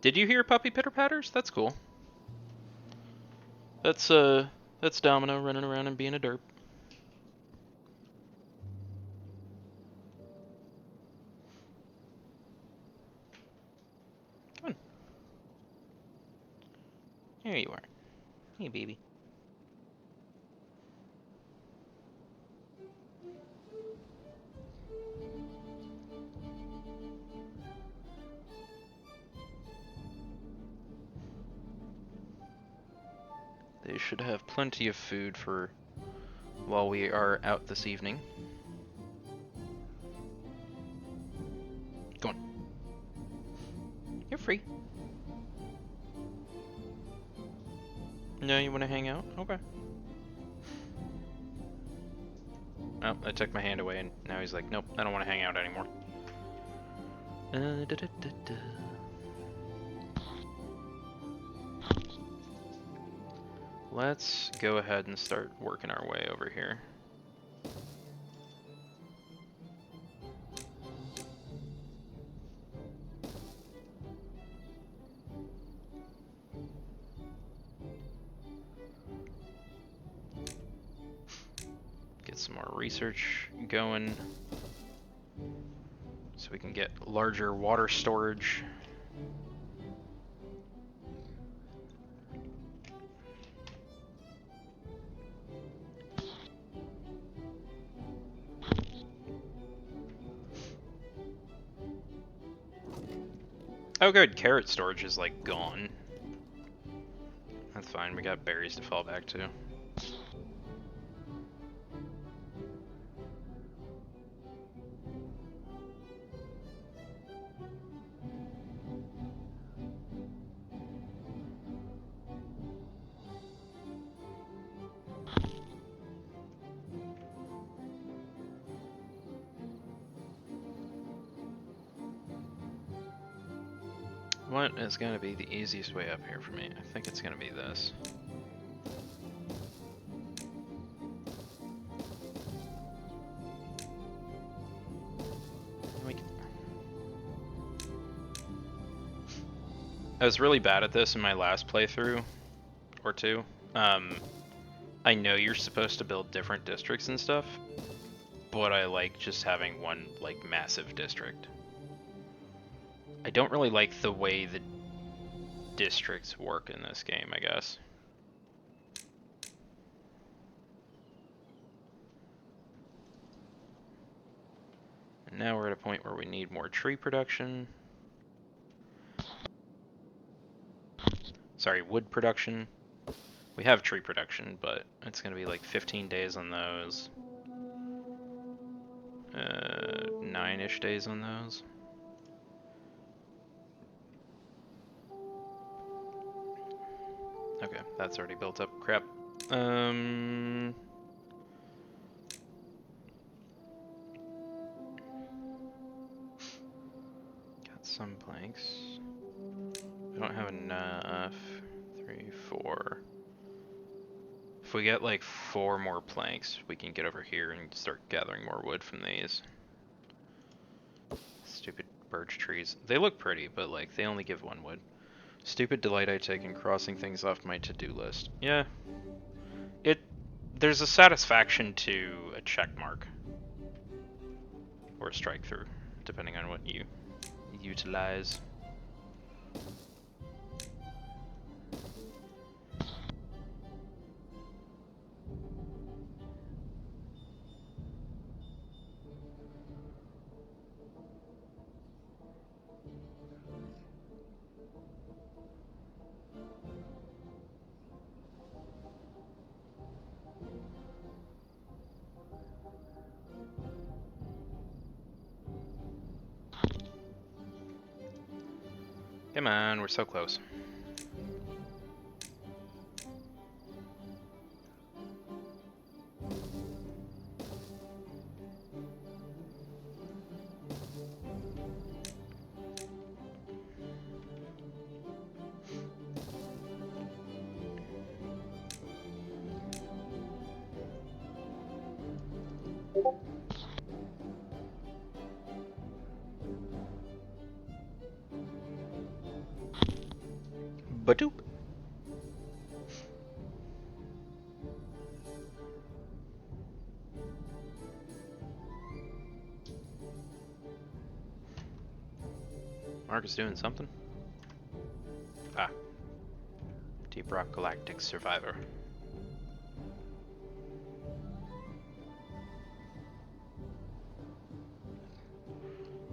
Did you hear puppy pitter patters? That's cool. That's Domino running around and being a derp. Come on. There you are. Hey, baby. They should have plenty of food for while we are out this evening. Go on. You're free. No, you want to hang out? Okay. Oh, I took my hand away and now he's like, nope, I don't want to hang out anymore. Da, da, da, da. Let's go ahead and start working our way over here. Get some more research going so we can get larger water storage. Oh good, carrot storage is like gone. That's fine, we got berries to fall back to. What is going to be the easiest way up here for me? I think it's going to be this. I was really bad at this in my last playthrough, or two. I know you're supposed to build different districts and stuff, but I like just having one, like, massive district. I don't really like the way the districts work in this game, I guess. And now we're at a point where we need more tree production. Sorry, wood production. We have tree production, but it's going to be like 15 days on those. 9-ish days on those. Okay, that's already built up. Crap. Got some planks. I don't have enough. 3, 4. If we get like 4 more planks, we can get over here and start gathering more wood from these. Stupid birch trees. They look pretty, but like they only give 1 wood. Stupid delight I take in crossing things off my to-do list. Yeah. There's a satisfaction to a check mark. Or a strike through, depending on what you utilize. Come on, we're so close. Badoop. Mark is doing something. Ah. Deep Rock Galactic Survivor.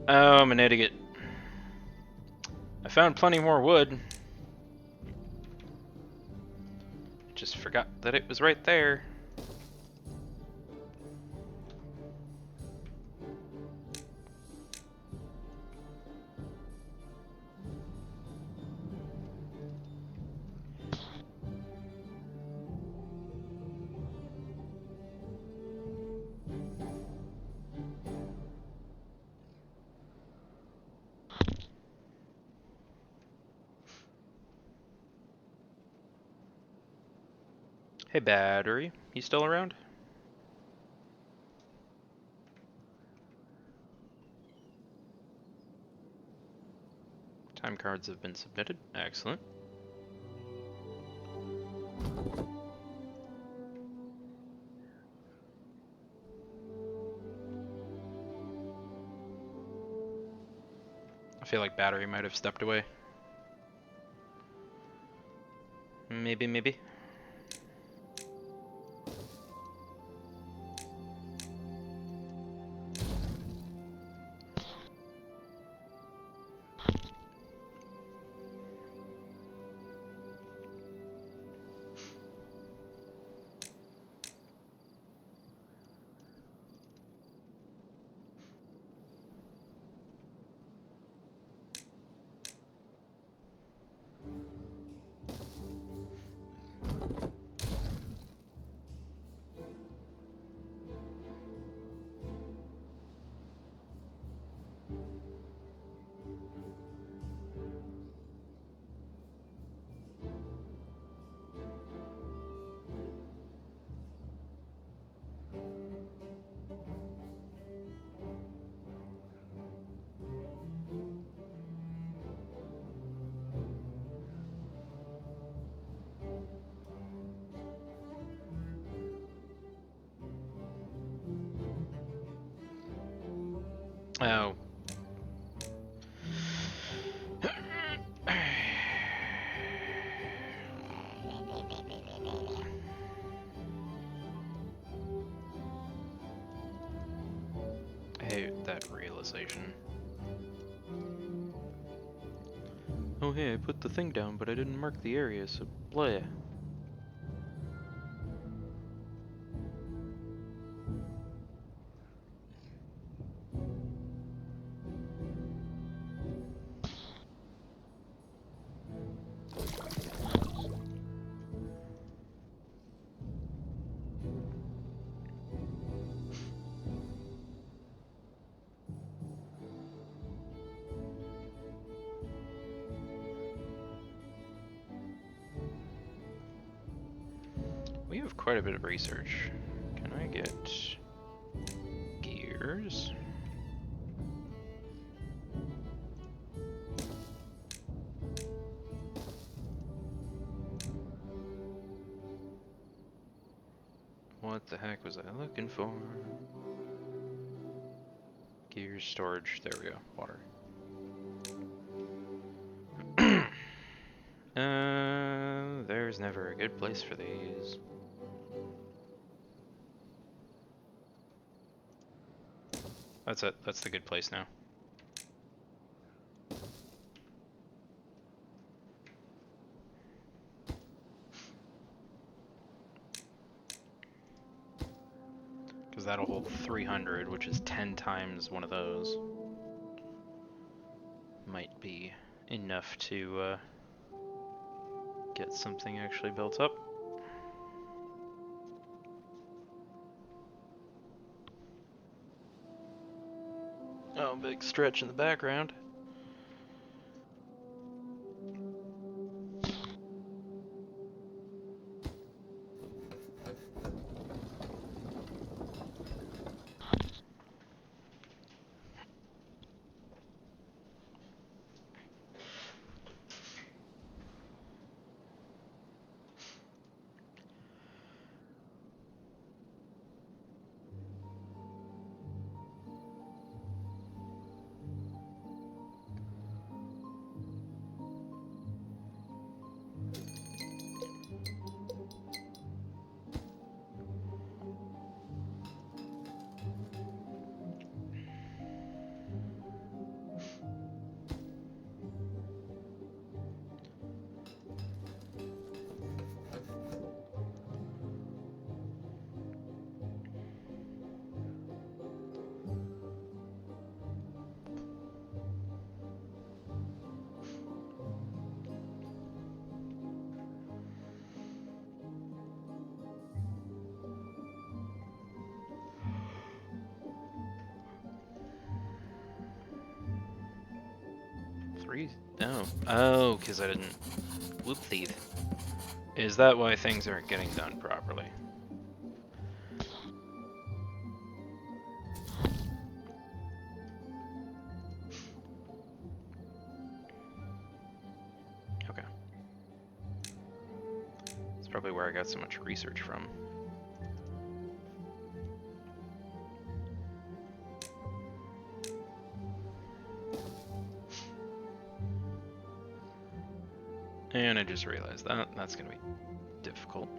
Oh, I'm an idiot. I found plenty more wood. Just forgot that it was right there. Hey, Battery. You still around? Time cards have been submitted. Excellent. I feel like Battery might have stepped away. Maybe. Oh. I hate that realization. Oh hey, I put the thing down, but I didn't mark the area, so bleh. We have quite a bit of research. Can I get gears? What the heck was I looking for? Gears, storage, there we go, water. There's never a good place for these. That's it, that's the good place now. Because that'll hold 300, which is 10 times one of those. Might be enough to get something actually built up. Oh, big stretch in the background. 3? No. Oh, because I didn't... Whoopsie. Is that why things aren't getting done properly? Okay. That's probably where I got so much research from. And I just realized that that's going to be difficult.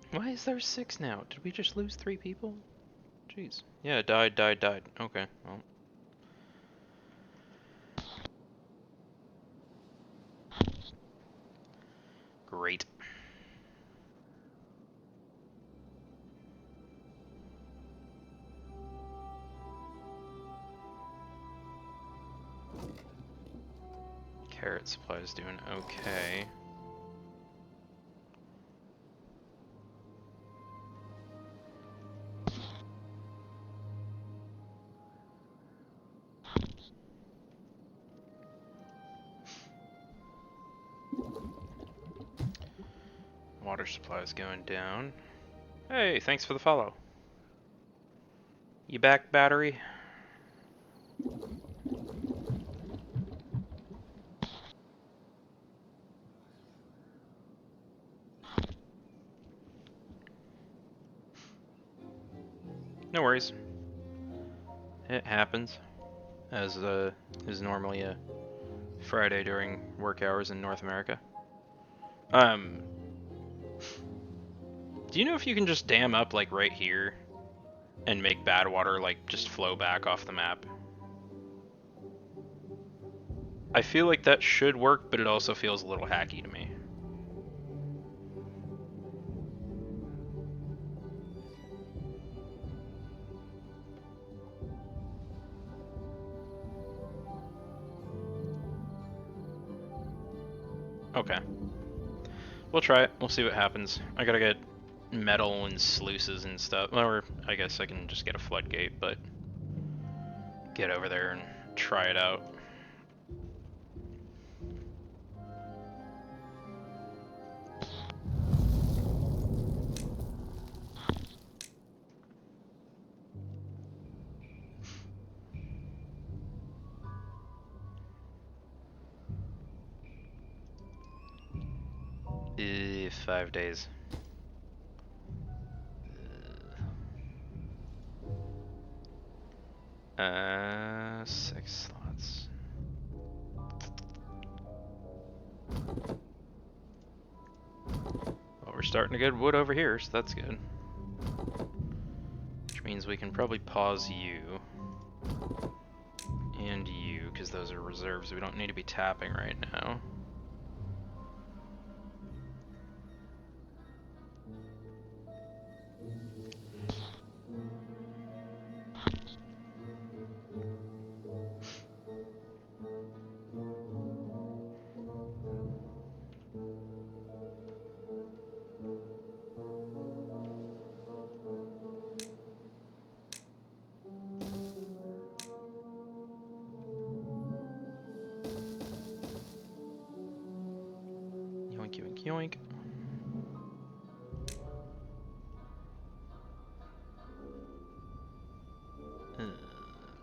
Why is there 6 now? Did we just lose 3 people? Jeez. Yeah, died. Okay, well. Great. Carrot supply is doing okay. Water supply is going down. Hey, thanks for the follow. You back, battery? No worries. It happens, as is normally a Friday during work hours in North America. Do you know if you can just dam up like right here and make bad water like just flow back off the map? I feel like that should work, but it also feels a little hacky to me. Okay. We'll try it. We'll see what happens. I gotta get metal and sluices and stuff. Or I guess I can just get a floodgate, but get over there and try it out. 5 days. 6 slots. Well, we're starting to get wood over here, so that's good. Which means we can probably pause you. And you, because those are reserves we don't need to be tapping right now. Yoink, yoink, yoink.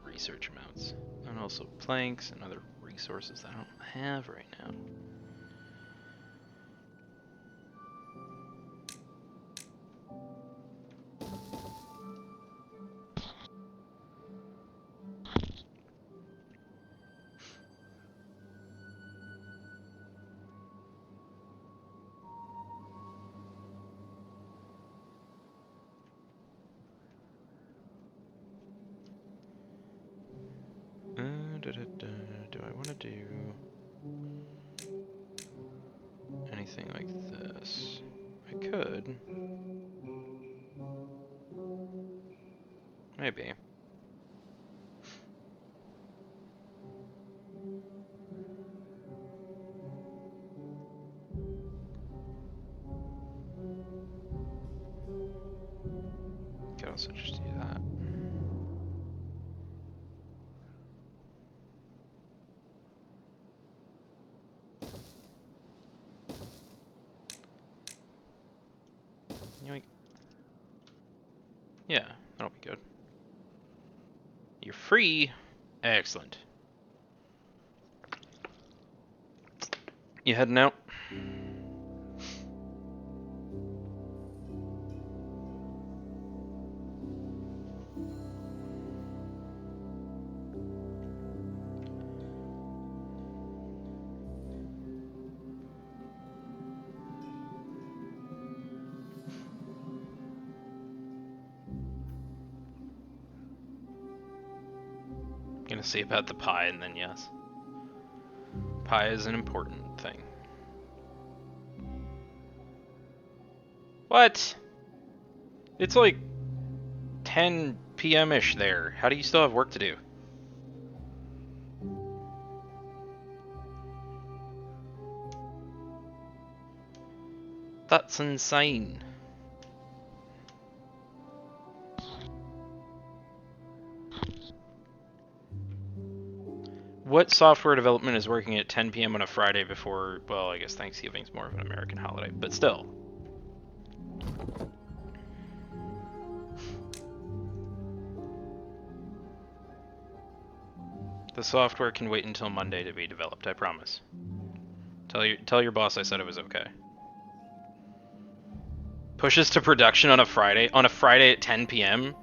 Research amounts. And also planks and other resources that I don't have right now. Do I want to do anything like this? I could. Maybe. Could also just do that. Yoink. Yeah, that'll be good. You're free. Excellent. You heading out? Gonna see about the pie and then yes. Pie is an important thing. What? It's like 10 p.m.-ish there. How do you still have work to do? That's insane. What software development is working at 10 p.m. on a Friday before, well, I guess Thanksgiving's more of an American holiday, but still. The software can wait until Monday to be developed, I promise. Tell your boss I said it was okay. Pushes to production on a Friday at 10 p.m.?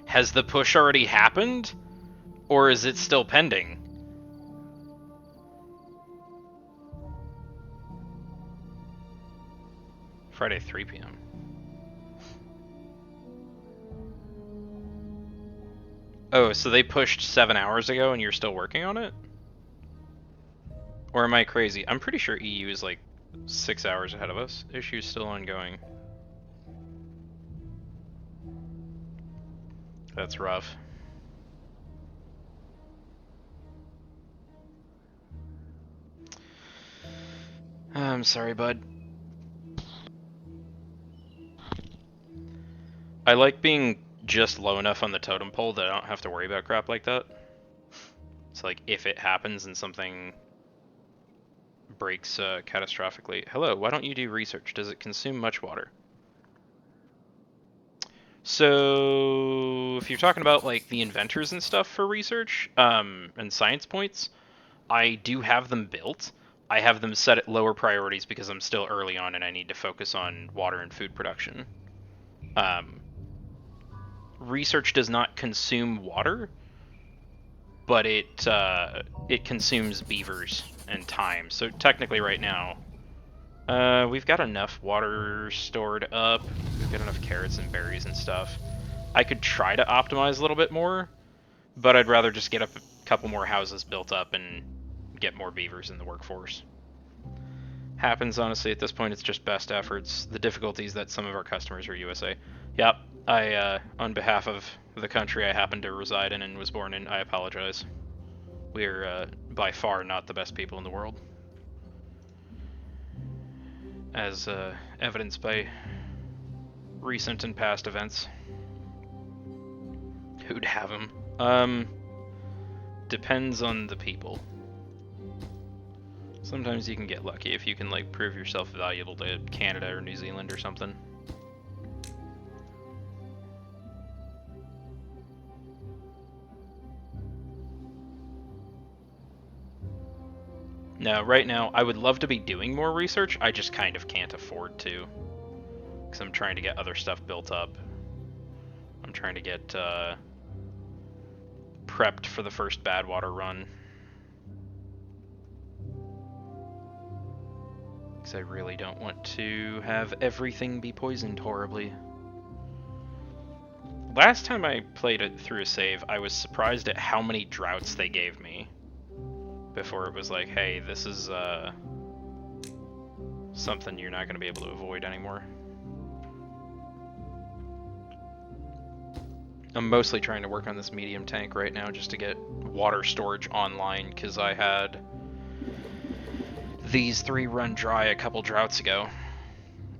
Has the push already happened? Or is it still pending? Friday 3 p.m. Oh, so they pushed 7 hours ago and you're still working on it? Or am I crazy? I'm pretty sure EU is like 6 hours ahead of us. Issue's still ongoing. That's rough. I'm sorry, bud. I like being just low enough on the totem pole that I don't have to worry about crap like that. It's like if it happens and something breaks catastrophically. Hello, why don't you do research? Does it consume much water? So if you're talking about like the inventors and stuff for research and science points, I do have them built. I have them set at lower priorities because I'm still early on and I need to focus on water and food production. Research does not consume water, but it consumes beavers and time. So technically right now, we've got enough water stored up. We've got enough carrots and berries and stuff. I could try to optimize a little bit more, but I'd rather just get a couple more houses built up and get more beavers in the workforce. Happens, honestly, at this point, it's just best efforts. The difficulty is that some of our customers are USA. Yep, on behalf of the country I happen to reside in and was born in, I apologize. We're, by far not the best people in the world. As, evidenced by recent and past events. Who'd have them? Depends on the people. Sometimes you can get lucky if you can, like, prove yourself valuable to Canada or New Zealand or something. No, right now, I would love to be doing more research, I just kind of can't afford to. Because I'm trying to get other stuff built up. I'm trying to get, prepped for the first Badwater run. Because I really don't want to have everything be poisoned horribly. Last time I played it through a save, I was surprised at how many droughts they gave me. Before it was like, hey, this is something you're not going to be able to avoid anymore. I'm mostly trying to work on this medium tank right now just to get water storage online, because I had these 3 run dry a couple droughts ago.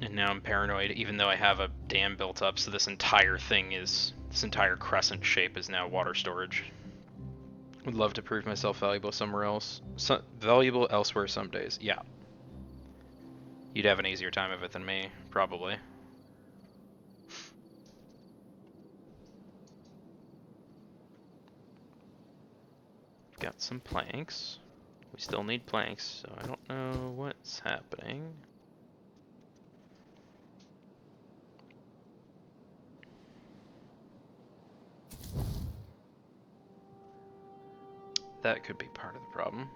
And now I'm paranoid, even though I have a dam built up, so this entire crescent shape is now water storage. Would love to prove myself valuable somewhere else. Valuable elsewhere some days, yeah. You'd have an easier time of it than me, probably. got some planks. We still need planks, so I don't know what's happening. That could be part of the problem.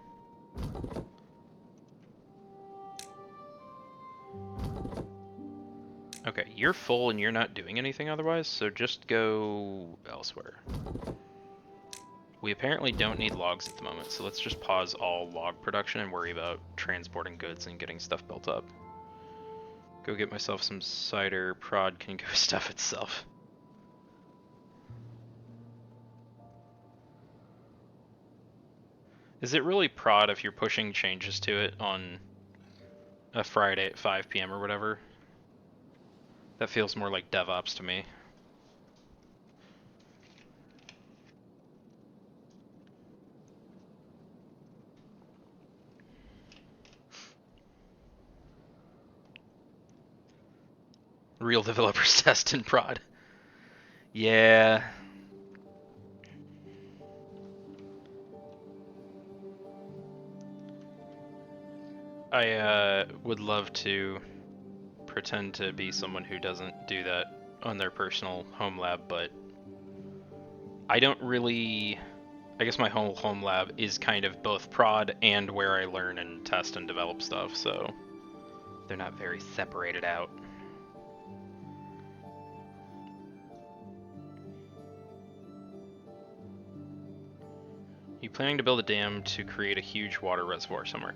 Okay, you're full and you're not doing anything otherwise, so just go elsewhere. We apparently don't need logs at the moment, so let's just pause all log production and worry about transporting goods and getting stuff built up. Go get myself some cider, prod can go stuff itself. Is it really prod if you're pushing changes to it on a Friday at 5 p.m. or whatever? That feels more like DevOps to me. Real developers test and prod. Yeah. I would love to pretend to be someone who doesn't do that on their personal home lab, but I don't really... I guess my whole home lab is kind of both prod and where I learn and test and develop stuff, so they're not very separated out. You planning to build a dam to create a huge water reservoir somewhere?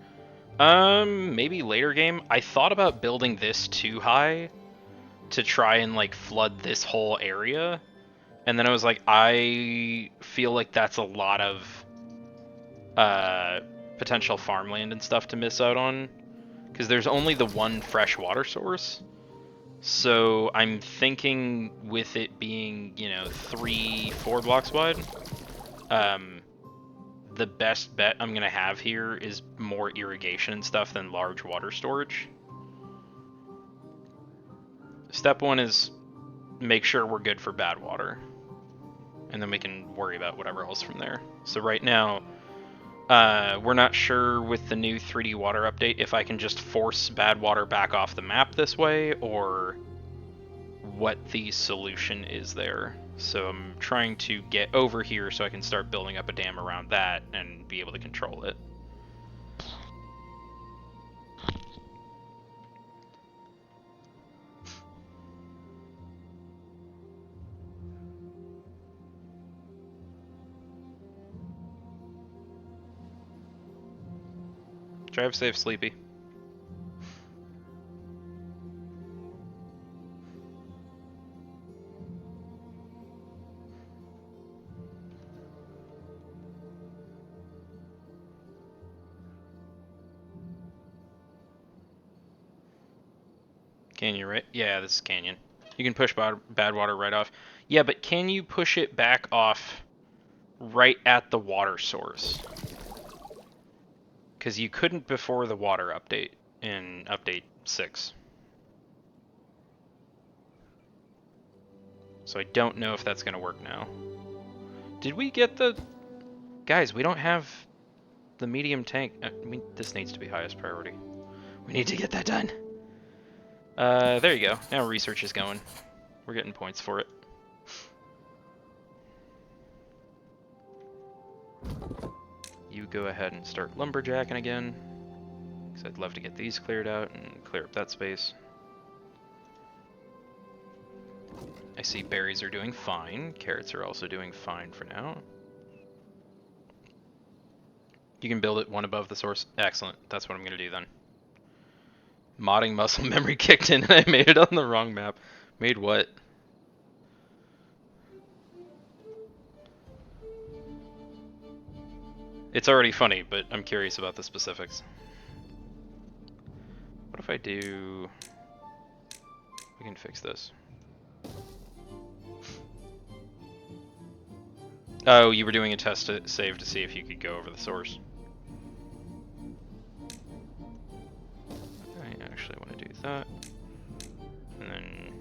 Maybe later game. I thought about building this too high to try and like flood this whole area, and then I was like, I feel like that's a lot of potential farmland and stuff to miss out on, because there's only the one fresh water source. So I'm thinking with it being, you know, 3-4 blocks wide, the best bet I'm gonna have here is more irrigation and stuff than large water storage. Step one is make sure we're good for bad water, and then we can worry about whatever else from there. So right now, we're not sure with the new 3D water update if I can just force bad water back off the map this way, or what the solution is there. So I'm trying to get over here so I can start building up a dam around that and be able to control it. Drive safe, Sleepy. Canyon, right? Yeah, this is Canyon. You can push bad water right off. Yeah, but can you push it back off right at the water source? Because you couldn't before the water update in update 6. So I don't know if that's going to work now. Did we get the... Guys, we don't have the medium tank. I mean, this needs to be highest priority. We need to get that done. There you go. Now research is going. We're getting points for it. You go ahead and start lumberjacking again, because I'd love to get these cleared out and clear up that space. I see berries are doing fine. Carrots are also doing fine for now. You can build it one above the source. Excellent. That's what I'm going to do then. Modding muscle memory kicked in and I made it on the wrong map. Made what? It's already funny, but I'm curious about the specifics. What if I do... We can fix this. Oh, you were doing a test to save to see if you could go over the source. I actually want to do that. And then...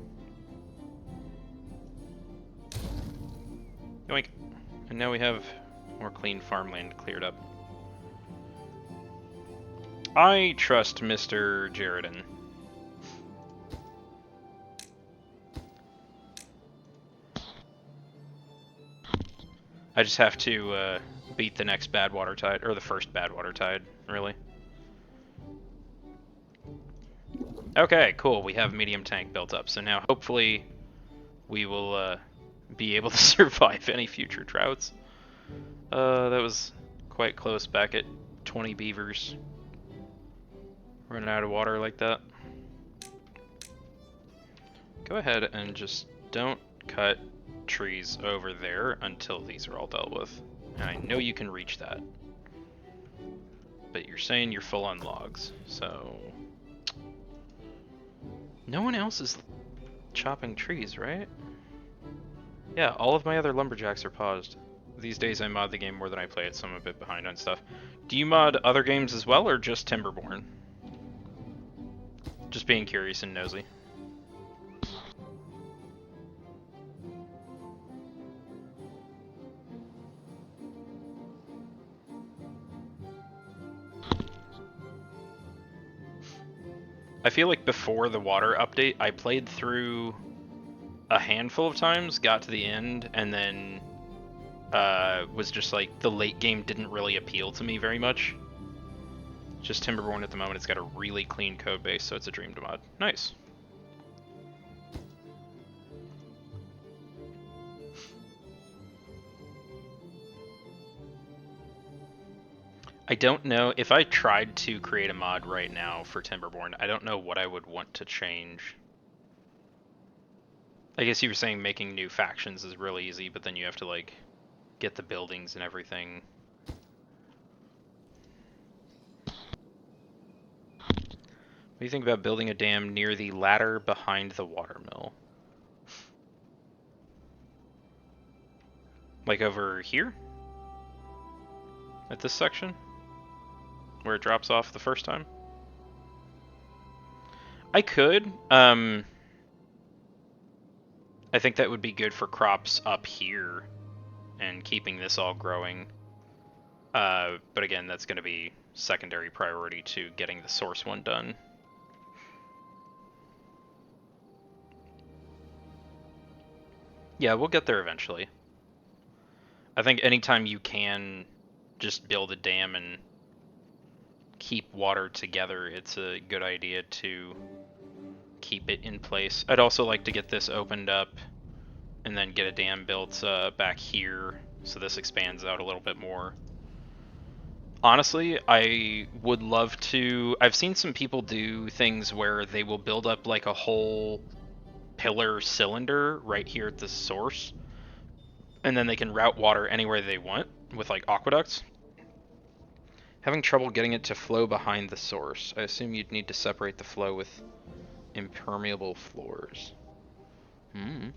Yoink! And now we have more clean farmland cleared up. I trust Mr. Jaredin. I just have to beat the next bad water tide, or the first bad water tide, really. Okay, cool. We have medium tank built up, so now hopefully we will be able to survive any future droughts. That was quite close back at 20 beavers. Running out of water like that. Go ahead and just don't cut trees over there until these are all dealt with. And I know you can reach that. But you're saying you're full on logs, so... No one else is chopping trees, right? Yeah, all of my other lumberjacks are paused. These days I mod the game more than I play it, so I'm a bit behind on stuff. Do you mod other games as well, or just Timberborn? Just being curious and nosy. I feel like before the water update, I played through a handful of times, got to the end, and then was just like, the late game didn't really appeal to me very much. Just Timberborn at the moment. It's got a really clean code base, so it's a dream to mod. Nice. I don't know, if I tried to create a mod right now for Timberborn, I don't know what I would want to change. I guess you were saying making new factions is really easy, but then you have to, like, get the buildings and everything. What do you think about building a dam near the ladder behind the watermill? Like over here? At this section? Where it drops off the first time? I could. I think that would be good for crops up here and keeping this all growing. But again, that's going to be secondary priority to getting the source one done. Yeah, we'll get there eventually. I think anytime you can just build a dam and keep water together, it's a good idea to keep it in place. I'd also like to get this opened up and then get a dam built back here so this expands out a little bit more. Honestly, I would love to... I've seen some people do things where they will build up like a whole pillar cylinder right here at the source, and then they can route water anywhere they want with like aqueducts. Having trouble getting it to flow behind the source. I assume you'd need to separate the flow with impermeable floors. Hmm.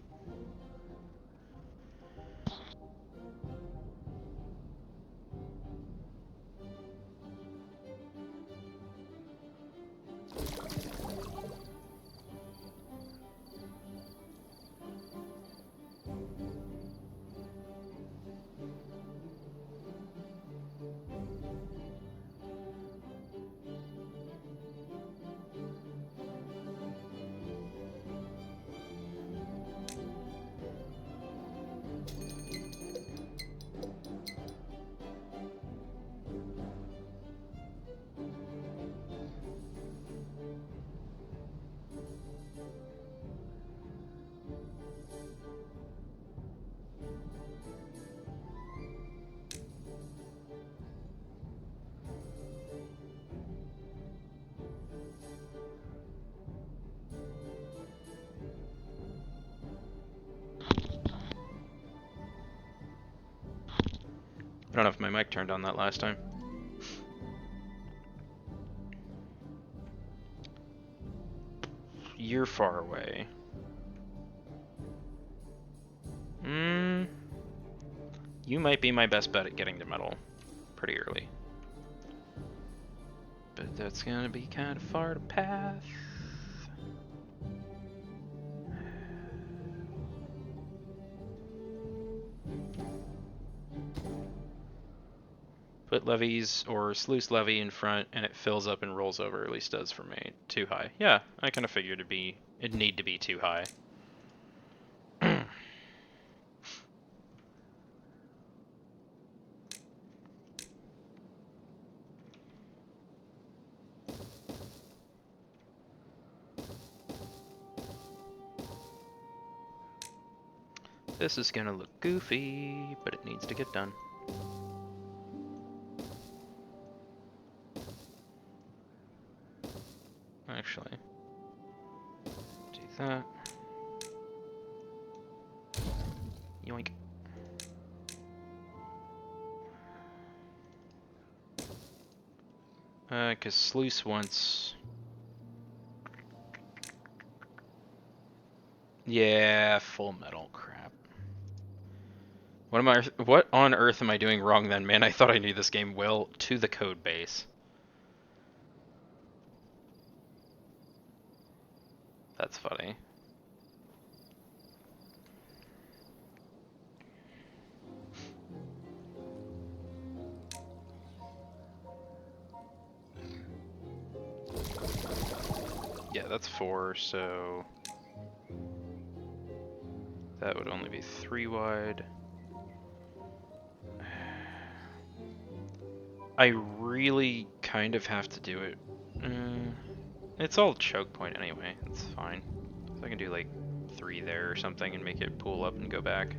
I don't know if my mic turned on that last time. You're far away. You might be my best bet at getting to metal pretty early. But that's gonna be kind of far to path. Put levees or sluice levee in front, and it fills up and rolls over. At least does for me. Too high. Yeah, I kind of figured it'd need to be too high. This is gonna look goofy, but it needs to get done. Actually, do that. Yoink. Cause sluice wants... Yeah, full metal, crap. What on earth am I doing wrong then, man? I thought I knew this game well to the code base. That's funny. Yeah, that's 4, so that would only be 3 wide. I really kind of have to do it. It's all choke point anyway, it's fine. So I can do like 3 there or something and make it pull up and go back.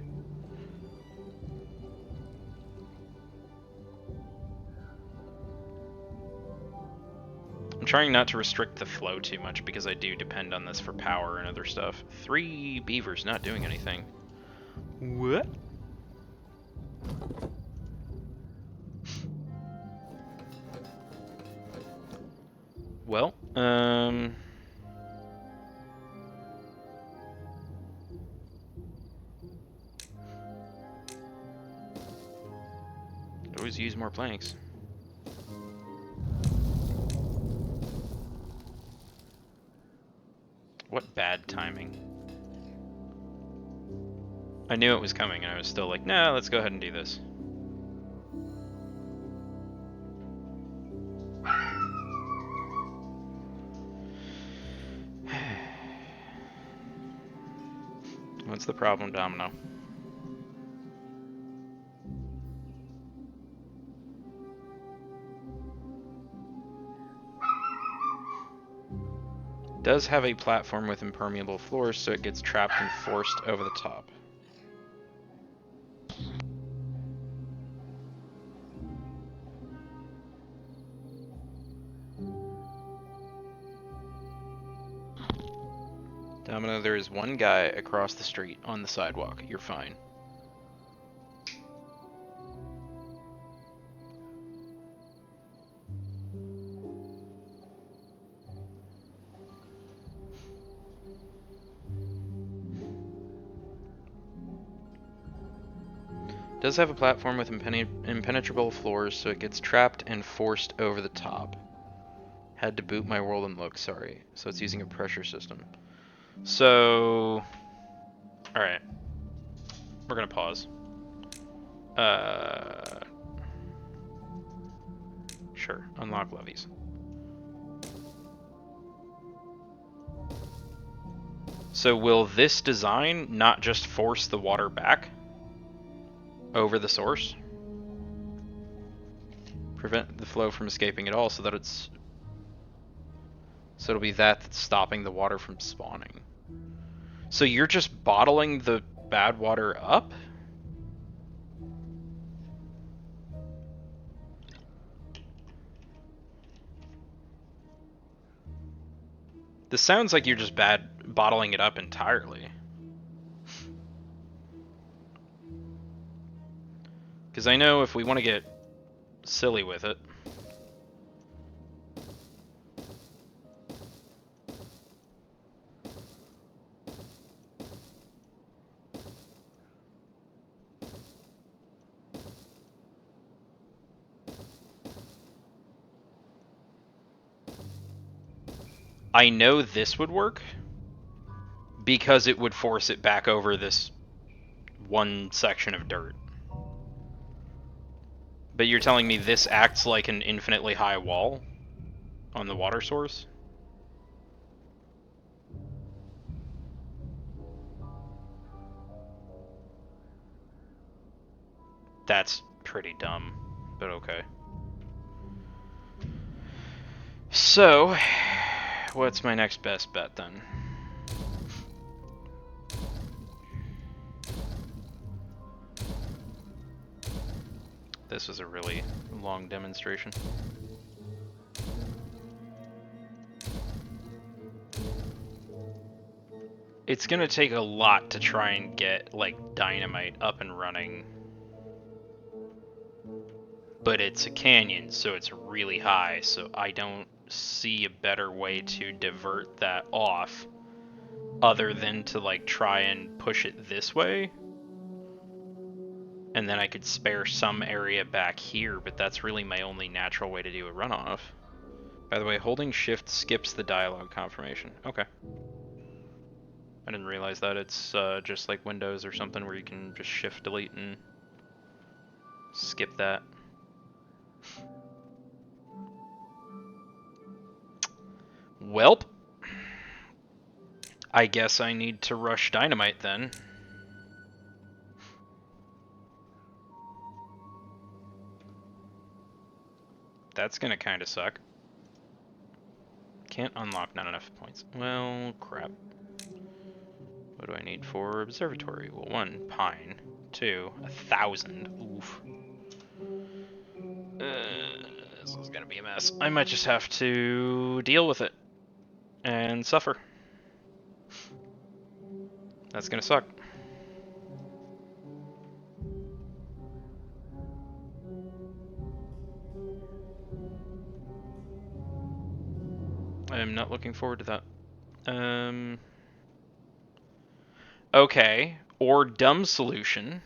I'm trying not to restrict the flow too much because I do depend on this for power and other stuff. 3 beavers not doing anything. What? Well, always use more planks. What bad timing. I knew it was coming and I was still like, nah, let's go ahead and do this. What's the problem, Domino? Does have a platform with impermeable floors, so it gets trapped and forced over the top. Domino, there is one guy across the street on the sidewalk. You're fine. Does have a platform with impenetrable floors, so it gets trapped and forced over the top. Had to boot my world and look, sorry. So it's using a pressure system. So... Alright. We're gonna pause. Sure, unlock levees. So will this design not just force the water back over the source? Prevent the flow from escaping at all so that it's... So it'll be that's stopping the water from spawning. So you're just bottling the bad water up? This sounds like you're just bottling it up entirely. Because I know if we want to get silly with it... I know this would work because it would force it back over this one section of dirt. But you're telling me this acts like an infinitely high wall on the water source? That's pretty dumb, but okay. So, what's my next best bet then? This was a really long demonstration. It's gonna take a lot to try and get, like, dynamite up and running. But it's a canyon, so it's really high, so I don't see a better way to divert that off other than to, like, try and push it this way. And then I could spare some area back here, but that's really my only natural way to do a runoff. By the way, holding shift skips the dialogue confirmation. Okay. I didn't realize that. It's just like Windows or something where you can just shift delete and skip that. Welp. I guess I need to rush dynamite then. That's gonna kinda suck. Can't unlock not enough points. Well, crap. What do I need for observatory? Well, 1, pine. 2, 1,000. Oof. This is gonna be a mess. I might just have to deal with it and suffer. That's gonna suck. I'm not looking forward to that. Okay, or dumb solution.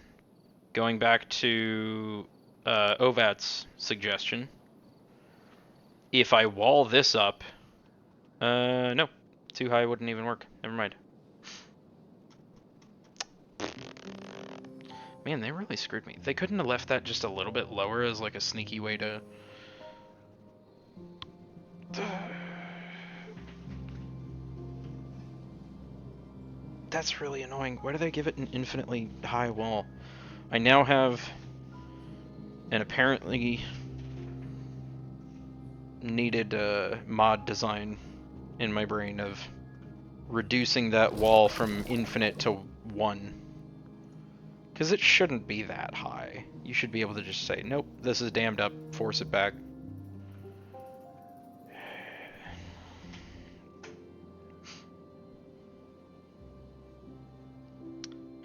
Going back to Ovat's suggestion. If I wall this up, no, too high wouldn't even work. Never mind. Man, they really screwed me. They couldn't have left that just a little bit lower as like a sneaky way to... That's really annoying. Why do they give it an infinitely high wall? I now have an apparently needed mod design in my brain of reducing that wall from infinite to 1. Because it shouldn't be that high. You should be able to just say, nope, this is dammed up, force it back.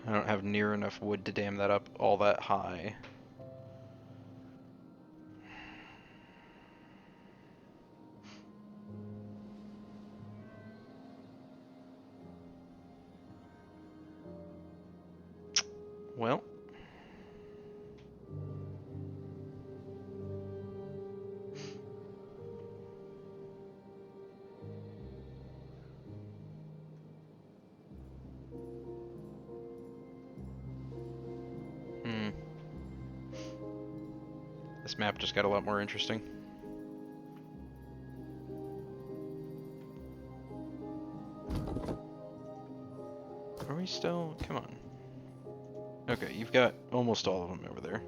I don't have near enough wood to dam that up all that high. Well. This map just got a lot more interesting. Are we still? Come on. Okay, you've got almost all of them over there.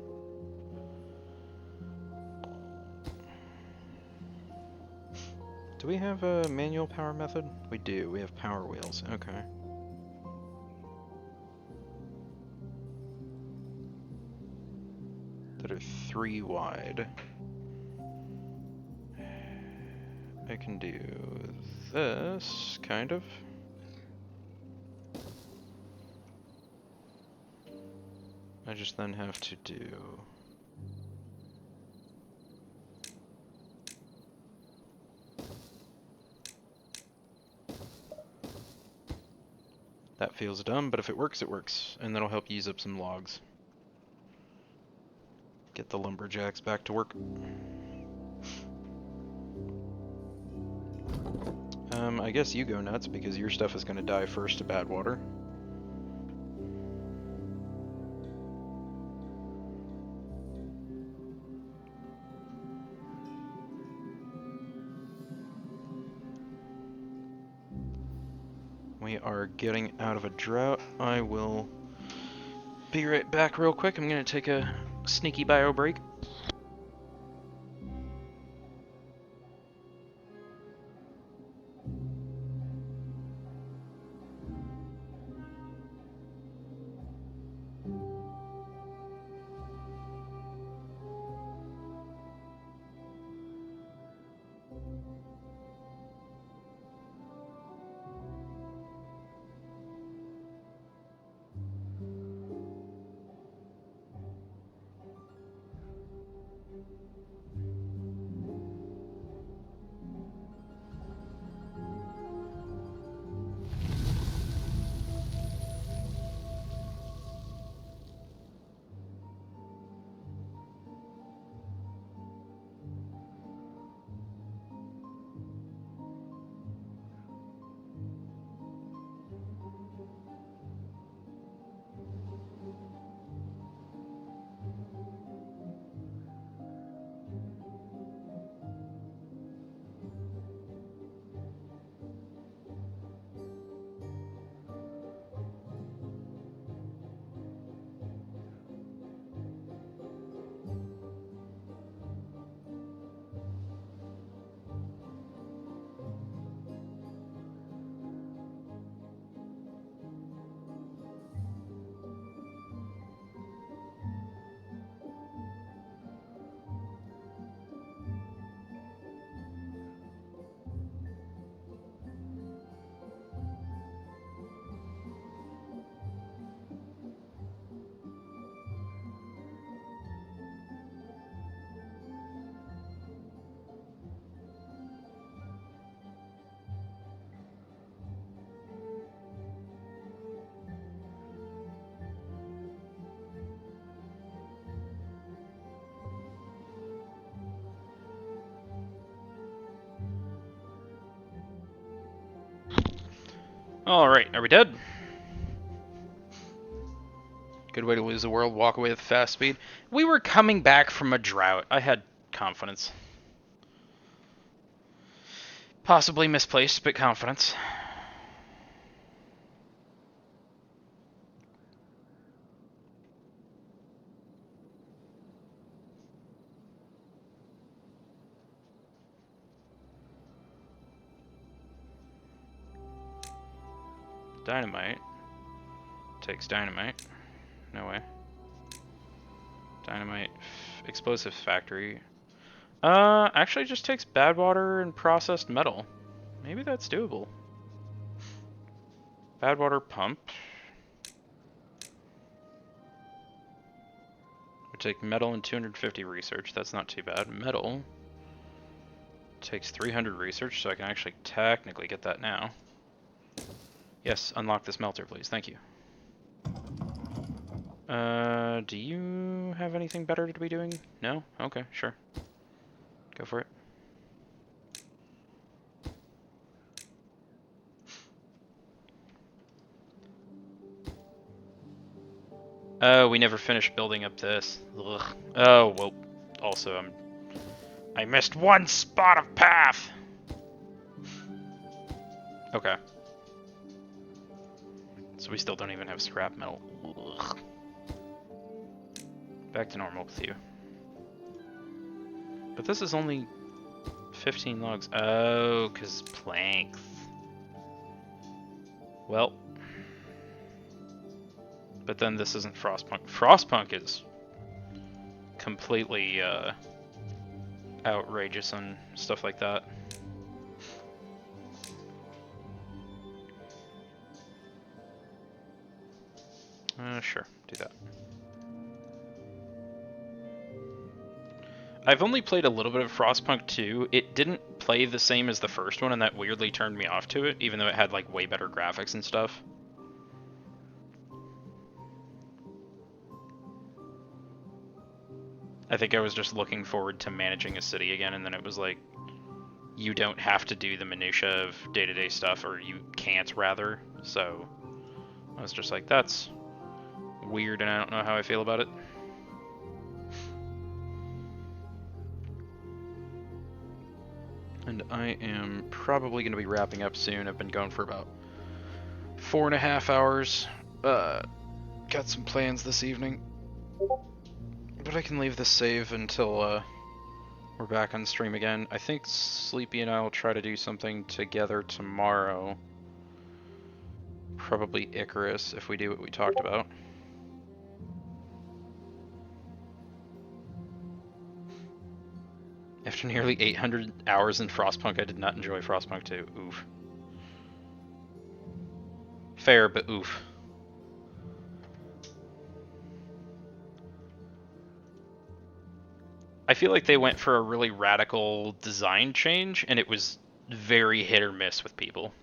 Do we have a manual power method? We do. We have power wheels. Okay. That are 3 wide. I can do this, kind of. I just then have to do... That feels dumb, but if it works, it works. And that'll help use up some logs. Get the lumberjacks back to work. I guess you go nuts because your stuff is going to die first to bad water. we are getting out of a drought. I will be right back real quick. I'm going to take a sneaky bio break. Alright, are we dead? Good way to lose the world, walk away with fast speed. We were coming back from a drought. I had confidence. Possibly misplaced, but confidence. Dynamite. Takes dynamite. No way. Dynamite. Explosive factory. Actually just takes bad water and processed metal. Maybe that's doable. Bad water pump. Would take metal and 250 research. That's not too bad. Metal takes 300 research, so I can actually technically get that now. Yes, unlock this melter, please. Thank you. Do you have anything better to be doing? No? Okay, sure. Go for it. Oh, we never finished building up this. Ugh. Oh, well, also, I missed one spot of path! Okay. So we still don't even have scrap metal. Ugh. Back to normal with you. But this is only 15 logs. Oh, because planks. Well. But then this isn't Frostpunk. Frostpunk is completely outrageous and stuff like that. Sure, do that. I've only played a little bit of Frostpunk 2. It didn't play the same as the first one, and that weirdly turned me off to it, even though it had like way better graphics and stuff. I think I was just looking forward to managing a city again, and then it was like, you don't have to do the minutia of day-to-day stuff, or you can't, rather. So I was just like, that's weird, and I don't know how I feel about it. And I am probably going to be wrapping up soon. I've been going for about 4.5 hours. Got some plans this evening. But I can leave this save until we're back on stream again. I think Sleepy and I will try to do something together tomorrow. Probably Icarus if we do what we talked about. After nearly 800 hours in Frostpunk, I did not enjoy Frostpunk 2. Oof. Fair, but oof. I feel like they went for a really radical design change, and it was very hit or miss with people.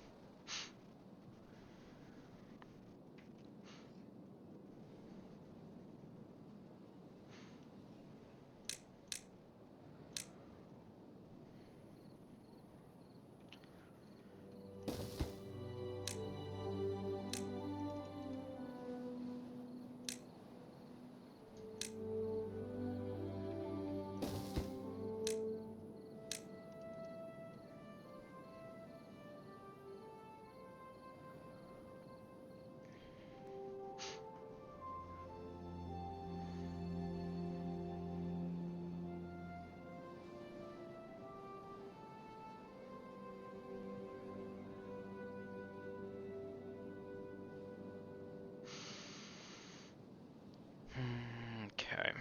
Okay.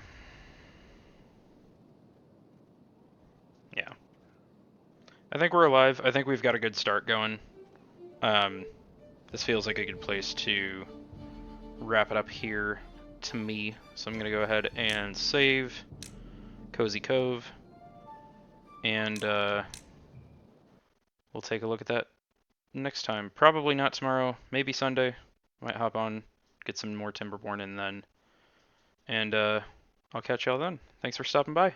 Yeah. I think we're alive. I think we've got a good start going. This feels like a good place to wrap it up here to me. So I'm going to go ahead and save Cozy Cove. And we'll take a look at that next time. Probably not tomorrow. Maybe Sunday. Might hop on, get some more Timberborn in then. And I'll catch y'all then. Thanks for stopping by.